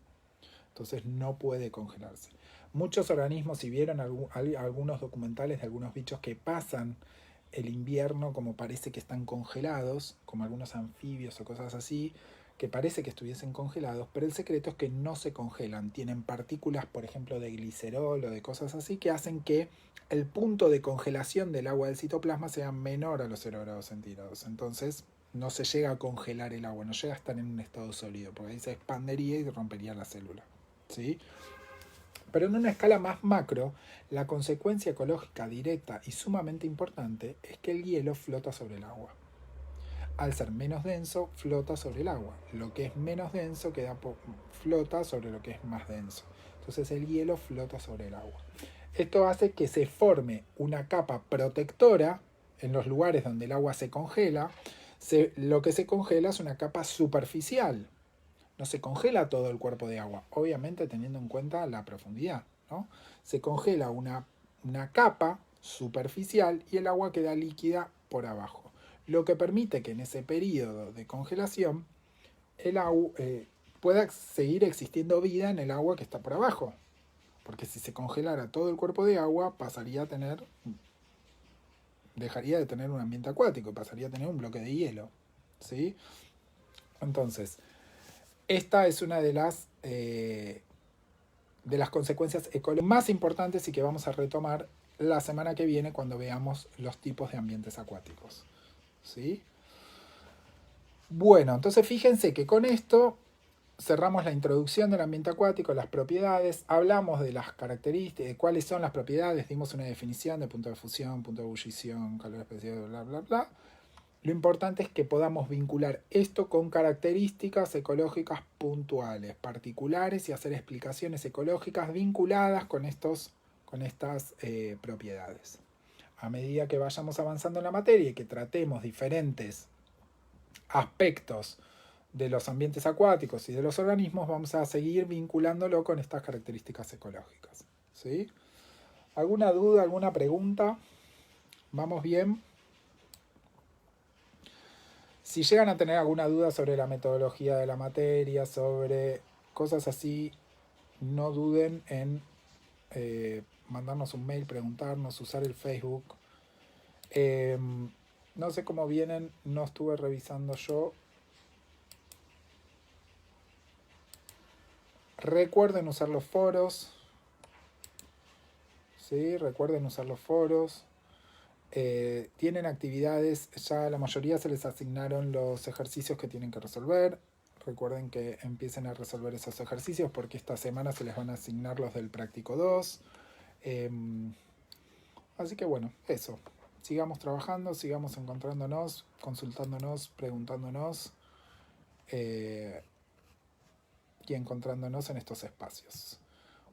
Entonces no puede congelarse. Muchos organismos, si vieron algunos documentales de algunos bichos que pasan el invierno como parece que están congelados, como algunos anfibios o cosas así, que parece que estuviesen congelados, pero el secreto es que no se congelan. Tienen partículas, por ejemplo, de glicerol o de cosas así, que hacen que el punto de congelación del agua del citoplasma sea menor a los 0 grados centígrados. Entonces no se llega a congelar el agua, no llega a estar en un estado sólido, porque ahí se expandería y rompería la célula, ¿sí? Pero en una escala más macro, la consecuencia ecológica directa y sumamente importante es que el hielo flota sobre el agua. Al ser menos denso, flota sobre el agua. Lo que es menos denso flota sobre lo que es más denso. Entonces el hielo flota sobre el agua. Esto hace que se forme una capa protectora en los lugares donde el agua se congela. Lo que se congela es una capa superficial. No se congela todo el cuerpo de agua, obviamente teniendo en cuenta la profundidad, ¿no? Se congela una capa superficial y el agua queda líquida por abajo, lo que permite que en ese periodo de congelación el agua pueda seguir existiendo vida en el agua que está por abajo, porque si se congelara todo el cuerpo de agua dejaría de tener un ambiente acuático, pasaría a tener un bloque de hielo, ¿sí? Entonces, esta es una de las consecuencias ecológicas más importantes y que vamos a retomar la semana que viene cuando veamos los tipos de ambientes acuáticos. ¿Sí? Bueno, entonces fíjense que con esto cerramos la introducción del ambiente acuático, las propiedades, hablamos de las características, de cuáles son las propiedades, dimos una definición de punto de fusión, punto de ebullición, calor especial, bla, bla, bla. Lo importante es que podamos vincular esto con características ecológicas puntuales, particulares, y hacer explicaciones ecológicas vinculadas con estas propiedades. A medida que vayamos avanzando en la materia y que tratemos diferentes aspectos de los ambientes acuáticos y de los organismos, vamos a seguir vinculándolo con estas características ecológicas. ¿Sí? ¿Alguna duda, alguna pregunta? ¿Vamos bien? Si llegan a tener alguna duda sobre la metodología de la materia, sobre cosas así, no duden en mandarnos un mail, preguntarnos, usar el Facebook. No sé cómo vienen, no estuve revisando yo. Recuerden usar los foros. ¿Sí? Recuerden usar los foros. Tienen actividades, ya la mayoría se les asignaron los ejercicios que tienen que resolver. Recuerden que empiecen a resolver esos ejercicios porque esta semana se les van a asignar los del práctico 2. Así que bueno, eso. Sigamos trabajando, sigamos encontrándonos, consultándonos, preguntándonos y encontrándonos en estos espacios.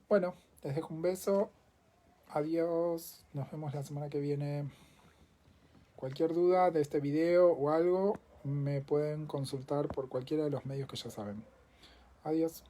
Bueno, les dejo un beso. Adiós. Nos vemos la semana que viene. Cualquier duda de este video o algo, me pueden consultar por cualquiera de los medios que ya saben. Adiós.